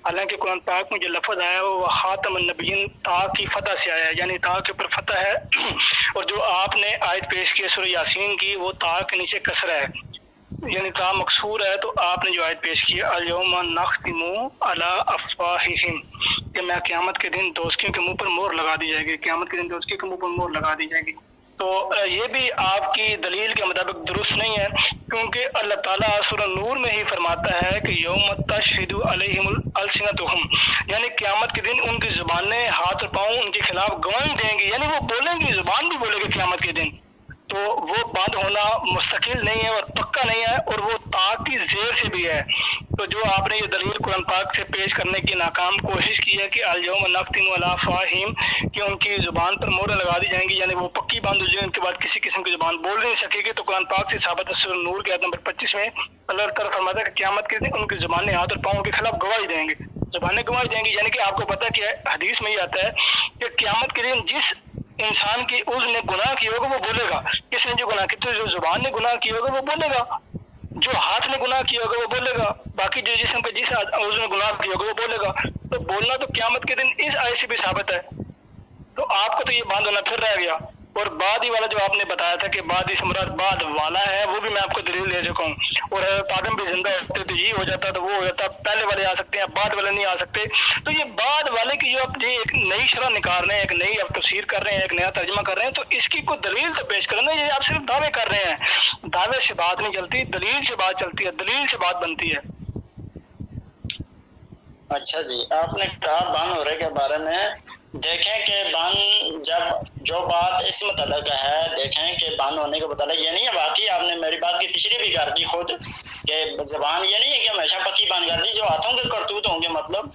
حالانکہ قرآن پاک میں جو لفظ آیا ہے وہ خاتم النبیین، تا کی فتح سے آیا ہے، یعنی تا کے اوپر فتح ہے، اور جو آپ نے آیت پیش کی سورہ یاسین کی وہ تا کے نیچے کسرہ ہے، یعنی تا مکسور ہے۔ تو آپ نے جو آیت پیش کی الیوم نختم علی افواہہم، کہ میں قیامت کے دن دوزخیوں کے منہ پر مہر لگا دی جائے گی، قیامت کے دن دوزخیوں کے منہ پر مہر لگا دی جائے گی۔ تو یہ بھی آپ کی دلیل کے مطابق درست نہیں ہے، کیونکہ اللہ تعالیٰ سورہ نور میں ہی فرماتا ہے کہ یوم تشہد علیہم السنتہم، یعنی قیامت کے دن ان کی زبانیں، ہاتھ اور پاؤں ان کے خلاف گواہی دیں گی، یعنی وہ بولیں گی، زبان بھی بولے گی قیامت کے دن۔ تو وہ بند ہونا مستقل نہیں ہے اور پکا نہیں ہے، اور وہ تا کی زیر سے بھی ہے۔ تو جو آپ نے یہ دلیل قرآن پاک سے پیش کرنے کی ناکام کوشش کی ہے کہ الیوم نختم علی افواہہم، کہ ان کی زبان پر مہریں لگا دی جائیں گی، یعنی وہ پکی بند ہو جائیں گی، ان کے بعد کسی قسم کی زبان بول نہیں سکے گی، تو قرآن پاک سے ثابت ہے سورہ نور کی آیت نمبر 25 میں اللہ تعالیٰ فرماتا ہے کہ قیامت کے دن ان کی زبانیں، ہاتھ اور پاؤں کے خلاف گواہی دیں گے، زبانیں گواہی دیں گی۔ یعنی کہ آپ کو پتہ کہ حدیث میں یہ آتا ہے کہ قیامت کے دن جس انسان کی عضو نے گناہ کیا ہوگا وہ بولے گا، کس نے جو گناہ کیا، تو جو زبان نے گناہ کیا ہوگا وہ بولے گا، جو ہاتھ نے گناہ کیا ہوگا وہ بولے گا، باقی جو جسم پہ جس عضو نے گناہ کیا ہوگا وہ بولے گا۔ تو بولنا تو قیامت کے دن اس آیت سے بھی ثابت ہے۔ تو آپ کو تو یہ باندھ ہونا پھر رہ گیا۔ اور بعد ہی والا جو آپ نے بتایا تھا کہ بعد اس مراد بعد والا ہے، وہ بھی میں آپ کو دلیل دے چکا ہوں۔ اور حضرت آدم بھی زندہ ہوتے تو یہ ہو جاتا تو وہ ہو جاتا، پہلے والے آ سکتے ہیں، بعد والے نہیں آ سکتے۔ تو یہ بعد والے کی جو آپ یہ ایک نئی شرح نکال رہے ہیں، ایک نئی آپ تفسیر کر رہے ہیں، ایک نیا ترجمہ کر رہے ہیں، تو اس کی کوئی دلیل تو پیش کرنا، یہ آپ صرف دعوے کر رہے ہیں۔ دعوے سے بات نہیں چلتی، دلیل سے بات چلتی ہے، دلیل سے بات بنتی ہے۔ اچھا جی، آپ نے کہا بند ہو رہے کے بارے میں، دیکھیں کہ بند جب جو بات اس متعلق ہے، دیکھیں کہ بند ہونے کے متعلق یہ نہیں ہے، واقعی آپ نے میری بات کی تشریح بھی کر دی خود کہ زبان یہ نہیں ہے کہ ہمیشہ پکی بند کر دی، جو ہاتھوں کے کرتوت ہوں گے مطلب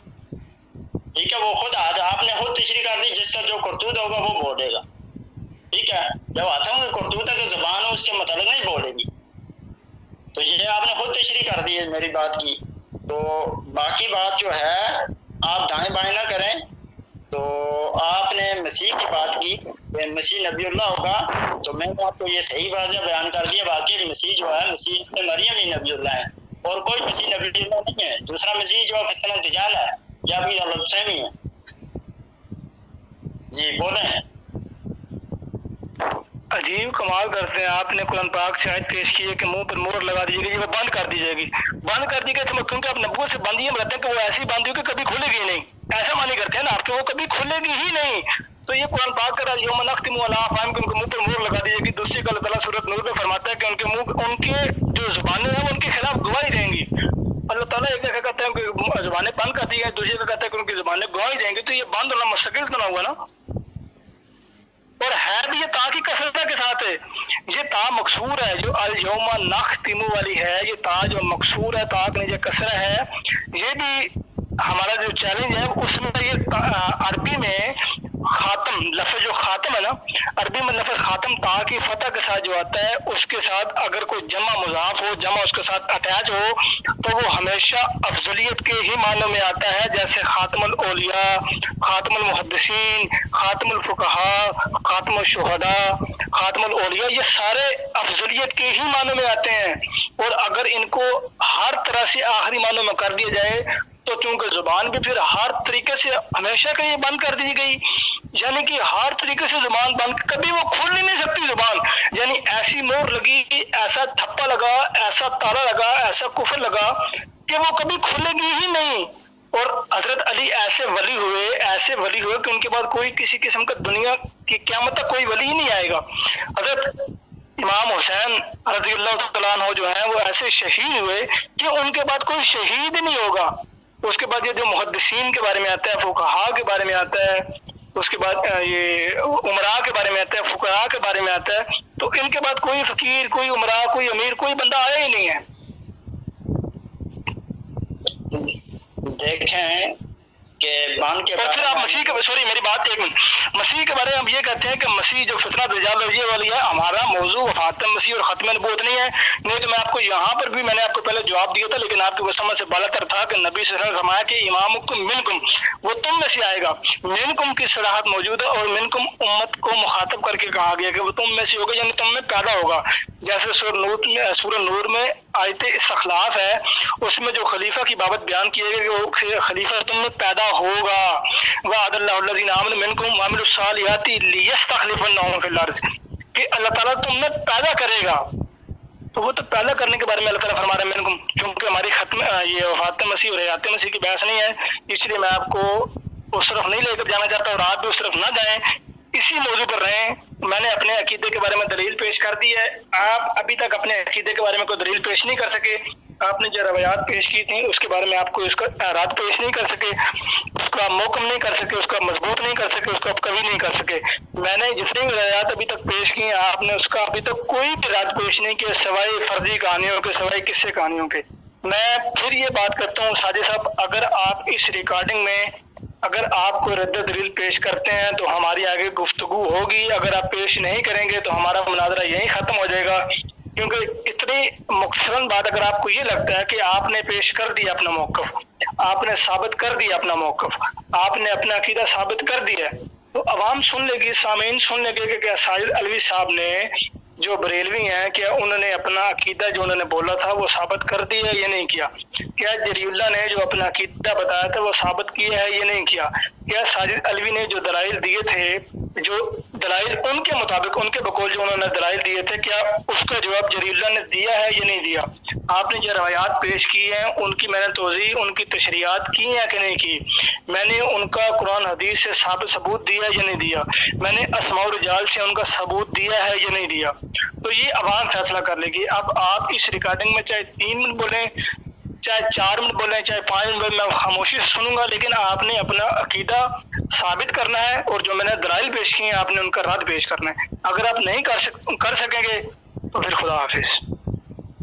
ٹھیک ہے، وہ خود آپ نے خود تشریح کر دی، جس کا جو کرتوت ہوگا وہ بولے گا، ٹھیک ہے، جب ہاتھوں کے کرتوت ہے تو زبان اس کے متعلق نہیں بولے گی، تو یہ آپ نے خود تشریح کر دی ہے میری بات کی۔ تو باقی بات جو ہے آپ دائیں بائیں نہ کریں، تو آپ نے مسیح کی بات کی کہ مسیح نبی اللہ ہوگا، تو میں نے آپ کو یہ صحیح واضح بیان کر دیا، باقی مسیح جو ہے مسیح مریم ہی نبی اللہ ہے، اور کوئی مسیح نبی اللہ نہیں ہے، دوسرا مسیح جو فتنہ دجال ہے یا بھی غلط فہمی ہے۔ جی بولیں۔ عجیب کمال کرتے ہیں آپ نے، قرآن پاک سے آیت پیش کی ہے کہ منہ پر مہر لگا دیجیے گی، وہ بند کر دی جائے گی، بند کر دی گئی تو کیونکہ آپ نبوت سے بندی ہم رہتے ہیں کہ وہ ایسی باندھی ہو کہ کبھی کھلے گی نہیں، ایسا معنی کرتے ہیں نا آپ کہ وہ کبھی کھلے گی ہی نہیں، تو یہ قرآن پاک کا یوم نختم علی افواہہم کہ ان کے منہ پر مہر لگا دی جائے گی۔ دوسری کا اللہ تعالیٰ سورۃ نور میں فرماتا ہے کہ ان کے منہ، ان کے جو زبانیں ہیں وہ ان کے خلاف گواہی دیں گی۔ اللہ تعالیٰ ایک جگہ کہتا ہے کہ زبانیں بند کر دی گئی، دوسری جگہ کہتا ہے کہ ان کی زبانیں گواہی دیں گی، تو یہ بند ہونا مستقل تو نہ ہوا نا، اور ہے بھی یہ تا کی کثرت کے ساتھ ہے، یہ تا مکسور ہے، جو الیوم نختم والی ہے، یہ تا جو مکسور ہے، تا کے نیچے کسرہ ہے، یہ بھی ہمارا جو چیلنج ہے اس میں یہ عربی میں خاتم لفظ جو خاتم ہے نا، عربی میں لفظ خاتم تا کی فتح کے ساتھ جو آتا ہے، اس کے ساتھ اگر کوئی جمع مضاف ہو، جمع اس کے ساتھ اٹیچ ہو، تو وہ ہمیشہ افضلیت کے ہی معنوں میں آتا ہے، جیسے خاتم الاولیاء، خاتم المحدثین، خاتم الفقہاء، خاتم الشہداء، خاتم الاولیاء، یہ سارے افضلیت کے ہی معنوں میں آتے ہیں، اور اگر ان کو ہر طرح سے آخری معنوں میں کر دیا جائے تو چونکہ زبان بھی پھر ہر طریقے سے ہمیشہ کے لیے بند کر دی گئی، یعنی کہ ہر طریقے سے زبان بند، کبھی وہ کھل ہی نہیں سکتی زبان، یعنی ایسی مور لگی، ایسا تھپا لگا، ایسا تالا لگا، ایسا کفر لگا کہ وہ کبھی کھلے گی ہی نہیں۔ اور حضرت علی ایسے ولی ہوئے کہ ان کے بعد کوئی کسی قسم کا دنیا کی قیامت تک کوئی ولی ہی نہیں آئے گا۔ حضرت امام حسین رضی اللہ تعالیٰ عنہ جو ہیں وہ ایسے شہید ہوئے کہ ان کے بعد کوئی شہید ہی نہیں ہوگا۔ اس کے بعد یہ جو محدثین کے بارے میں آتا ہے، فقہاء کے بارے میں آتا ہے، اس کے بعد یہ عمراء کے بارے میں آتا ہے، فقہاء کے بارے میں آتا ہے، تو ان کے بعد کوئی فقیر، کوئی عمراء، کوئی امیر، کوئی بندہ آیا ہی نہیں ہے۔ دیکھیں کہ بان کے اور پھر آپ مسیح کے، سوری میری بات ایک منٹ، مسیح کے بارے میں ہم یہ کہتے ہیں کہ مسیح جو فتنہ دجال یہ والی ہے، ہمارا موضوع وفات مسیح اور ختم نبوت نہیں ہے، نہیں تو میں آپ کو یہاں پر بھی میں نے آپ کو پہلے جواب دیا تھا، لیکن آپ کی سمجھ سے بالا تر تھا کہ نبی صلی اللہ علیہ وسلم نے فرمایا کہ امامکم منکم، وہ تم میں سے آئے گا، منکم کی صراحت موجود ہے، اور منکم امت کو مخاطب کر کے کہا گیا کہ وہ تم میں سے ہوگا، یعنی تم میں پیدا ہوگا، جیسے سورہ نور میں آیت استخلاف ہے، اس میں جو خلیفہ کی بابت بیان کیے گئے کہ وہ خلیفہ تم میں پیدا ہوگا، وعد اللہ الذین آمنوا منکم وعملوا الصالحات لیستخلفنہم فی الارض، کہ اللہ تعالیٰ تم میں پیدا کرے گا، تو وہ تو پیدا کرنے کے بارے میں اللہ تعالیٰ فرما رہے ہیں منکم، چونکہ ہماری ختم یہ وفات مسیح اور حیات مسیح کی بحث نہیں ہے، اس لیے میں آپ کو اس طرف نہیں لے کر جانا چاہتا، اور آپ بھی اس طرف نہ جائیں، اسی موضوع پر رہیں۔ میں نے اپنے عقیدے کے بارے میں دلیل پیش کر دی ہے، آپ ابھی تک اپنے عقیدے کے بارے میں کوئی دلیل پیش نہیں کر سکے، آپ نے جو روایات پیش کی تھیں اس کے بارے میں آپ کو اس کا اعراض پیش نہیں کر سکے، اس کا محکم نہیں کر سکے، اس کا مضبوط نہیں کر سکے، اس کو آپ کبھی نہیں کر سکے۔ میں نے جتنی بھی روایات ابھی تک پیش کی ہیں، آپ نے اس کا ابھی تک کوئی بھی رد پیش نہیں کیا سوائے فرضی کہانیوں کے، سوائے قصے کہانیوں کے۔ میں پھر یہ بات کرتا ہوں ساجد صاحب، اگر آپ اس ریکارڈنگ میں اگر آپ کو رد دلیل پیش کرتے ہیں تو ہماری آگے گفتگو ہوگی، اگر آپ پیش نہیں کریں گے تو ہمارا مناظرہ یہیں ختم ہو جائے گا، کیونکہ اتنی مختصراً بات اگر آپ کو یہ لگتا ہے کہ آپ نے پیش کر دیا اپنا موقف، آپ نے ثابت کر دیا اپنا موقف، آپ نے اپنا عقیدہ ثابت کر دیا، تو عوام سن لے گی، سامعین سن لے گے کہ کیا ساجد علوی صاحب نے جو بریلوی ہیں کیا انہوں نے اپنا عقیدہ جو انہوں نے بولا تھا وہ ثابت کر دیا یا نہیں کیا، کیا جری اللہ نے جو اپنا عقیدہ بتایا تھا وہ ثابت کیا ہے یا نہیں کیا، کیا ساجد علوی نے جو دلائل دیے تھے، جو دلائل ان کے مطابق ان کے بقول جو انہوں نے دلائل دیے تھے، کیا اس کا جواب جری اللہ نے دیا ہے یا نہیں دیا، آپ نے جو روایات پیش کی ہیں ان کی میں نے توضیح، ان کی تشریحات کی ہیں کہ نہیں کی، میں نے ان کا قرآن حدیث سے ثبوت دیا یا نہیں دیا، میں نے اسماء الرجال سے ان کا ثبوت دیا ہے یا نہیں دیا، تو یہ عوام فیصلہ کر لے گی۔ اب آپ اس ریکارڈنگ میں چاہے 3 منٹ بولیں، چاہے 4 منٹ بولیں، چاہے 5 منٹ بولیں، میں خاموشی سے سنوں گا، لیکن آپ نے اپنا عقیدہ ثابت کرنا ہے اور جو میں نے دلائل پیش کی ہیں آپ نے ان کا رد پیش کرنا ہے. اگر آپ نہیں کر سکیں گے تو پھر خدا حافظ.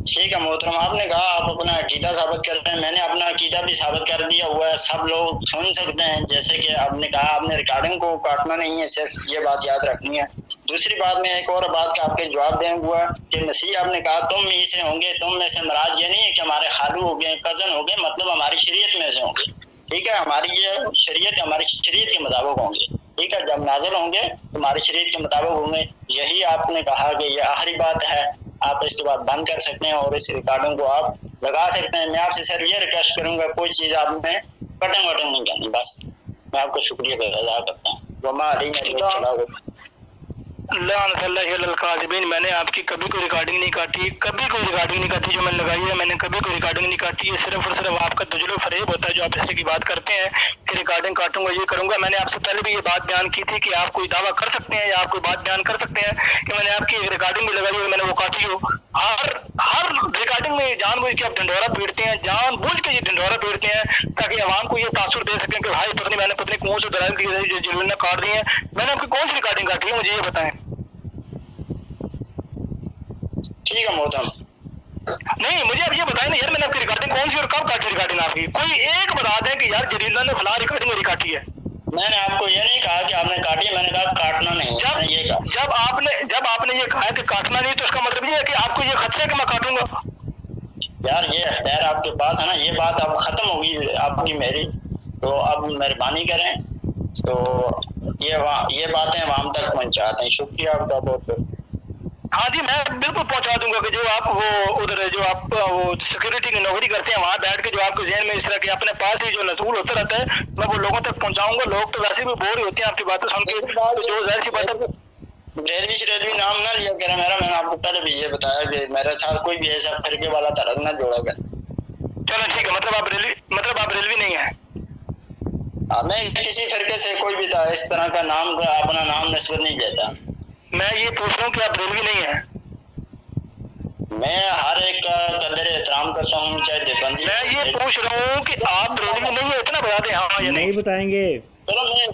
ٹھیک ہے محترم، آپ نے کہا آپ اپنا عقیدہ ثابت کر رہے ہیں، میں نے اپنا عقیدہ بھی ثابت کر دیا ہوا ہے، سب لوگ سن سکتے ہیں. جیسے کہ آپ نے کہا آپ نے ریکارڈنگ کو کاٹنا نہیں ہے، صرف یہ بات یاد رکھنی ہے. دوسری بات میں ایک اور بات کا آپ کے جواب دیں ہوا کہ مسیح آپ نے کہا تم ہی سے ہوں گے، تم میں سے مراد یہ نہیں ہے کہ ہمارے خالو ہو گئے، کزن ہو گئے، مطلب ہماری شریعت میں سے ہوں گے. ٹھیک ہے، ہماری یہ شریعت ہماری شریعت کے مطابق ہوں گے. ٹھیک ہے، جب نازل ہوں گے ہماری شریعت کے مطابق ہوں گے. یہی آپ نے کہا کہ یہ آخری بات ہے، آپ اس کے بعد بند کر سکتے ہیں اور اس ریکارڈنگ کو آپ لگا سکتے ہیں. میں آپ سے صرف یہ ریکویسٹ کروں گا کوئی چیز آپ نے کٹنگ وٹنگ نہیں کرنی. بس میں آپ کو شکریہ ادا کرتا ہوں. وما علینا لعنت اللہ علی الکاذبین. میں نے آپ کی کبھی کوئی ریکارڈنگ نہیں کاٹی، کبھی کوئی ریکارڈنگ نہیں کاٹی جو میں نے لگائی ہے. میں نے کبھی کوئی ریکارڈنگ نہیں کاٹی. یہ صرف اور صرف آپ کا دجل و فریب ہوتا ہے جو آپ اس کی بات کرتے ہیں کہ ریکارڈنگ کاٹوں گا، یہ کروں گا. میں نے آپ سے پہلے بھی یہ بات بیان کی تھی کہ آپ کوئی دعویٰ کر سکتے ہیں یا آپ کوئی بات بیان کر سکتے ہیں کہ میں نے آپ کی ریکارڈنگ بھی لگائی ہو میں نے وہ کاٹی ہو. ہر ریکارڈنگ میں جان بوجھ کے آپ ڈنڈورا پیٹتے ہیں، جان بوجھ کے یہ ڈنڈورا پیٹتے ہیں تاکہ عوام کو یہ تاثر دے سکیں کہ بھائی پتنی میں نے پتنی کون سے دلائل دیے جو جنہوں نے کاٹ دی ہیں. میں نے آپ کی کون سی ریکارڈنگ کاٹی ہے مجھے یہ بتائیں. ٹھیک ہے محترم، نہیں مجھے اب یہ بتائیں نا یار میں نے آپ کی ریکارڈنگ کون سی اور کب کاٹی ریکارڈنگ آپ کی؟ کوئی ایک بتا دیں کہ یار جلیل نے فلاں ریکارڈنگ میری کاٹی ہے. میں نے آپ کو یہ نہیں کہا کہ آپ نے کاٹی، میں نے کہا کاٹنا نہیں. جب آپ نے یہ کہا کہ کاٹنا نہیں تو اس کا مطلب یہ ہے کہ آپ کو یہ خدشہ ہے کہ میں کاٹوں گا. یار یہ اختیار آپ کے پاس ہے نا، یہ بات اب ختم ہوگی آپ کی میری، تو اب مہربانی کریں تو یہ باتیں عوام تک پہنچاتے ہیں. شکریہ آپ کا بہت بہت. ہاں جی میں بالکل پہنچا دوں گا کہ جو آپ وہ ادھر جو آپ وہ سیکورٹی کی نوکری کرتے ہیں وہاں بیٹھ کے جو آپ کے ذہن میں اس طرح کے اپنے پاس ہی جو نزول ہوتا رہتا ہے میں وہ لوگوں تک پہنچاؤں گا. لوگ تو ویسے بھی بور ہی ہوتے ہیں آپ کی باتیں سن کے، جو ظاہر سی بات ہے. ریلوی نام نہ لیا کرے میرا، میں نے آپ کو پہلے بھی یہ بتایا کہ میرے ساتھ کوئی بھی ایسا فرقے والا طرح نہ جوڑا گیا. چلو ٹھیک ہے، مطلب آپ ریلوی نہیں ہیں. میں کسی فرقے سے کوئی بھی تھا اس طرح کا نام اپنا نام نسبت نہیں دیتا. میں یہ پوچھ رہا ہوں کہ آپ ریلوی نہیں ہیں. میں ہر ایک کا قدر احترام کرتا ہوں چاہے دیوبندی. میں یہ پوچھ رہا ہوں کہ آپ ریلوی نہیں ہیں، اتنا بتا دیں ہاں یا نہیں بتائیں گے. چلو میں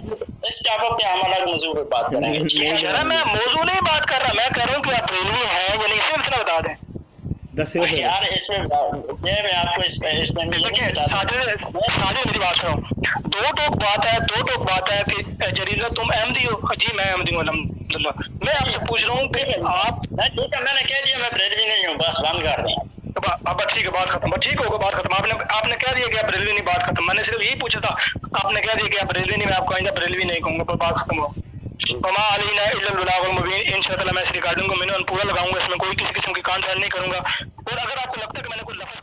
اس ٹاپک پہ ہم الگ موضوع پہ بات کریں گے. میں موضوع نہیں بات کر رہا، میں کہہ رہا ہوں کہ آپ ریلوی ہیں یا نہیں، صرف اتنا بتا دیں. یار اس میں میں آپ کو اس میں میری بات سنو. دو ٹوک بات ہے کہ جلیلہ تم احمدی ہو. جی میں احمدی ہوں الحمدللہ. میں آپ سے پوچھ رہا ہوں کہ آپ ٹھیک ہے، میں نے کہہ دیا میں بریلوی نہیں ہوں، بس بند کر دیں. اب ٹھیک ہے بات ختم. ٹھیک ہوگا بات ختم. آپ نے کہہ دیا کہ آپ ریلوی نہیں، بات ختم. میں نے صرف یہی پوچھا تھا، آپ نے کہہ دیا کہ آپ ریلوی نہیں، میں آپ کو آئندہ ریلوی نہیں کہوں گا، بات ختم ہو. وما علینا الا البلاغ المبین. انشاءاللہ میں اس ریکارڈنگ کو پورا لگاؤں گا، اس میں کوئی کسی قسم کی کانٹ نہیں کروں گا. اور اگر آپ کو لگتا ہے کہ میں نے کوئی لفظ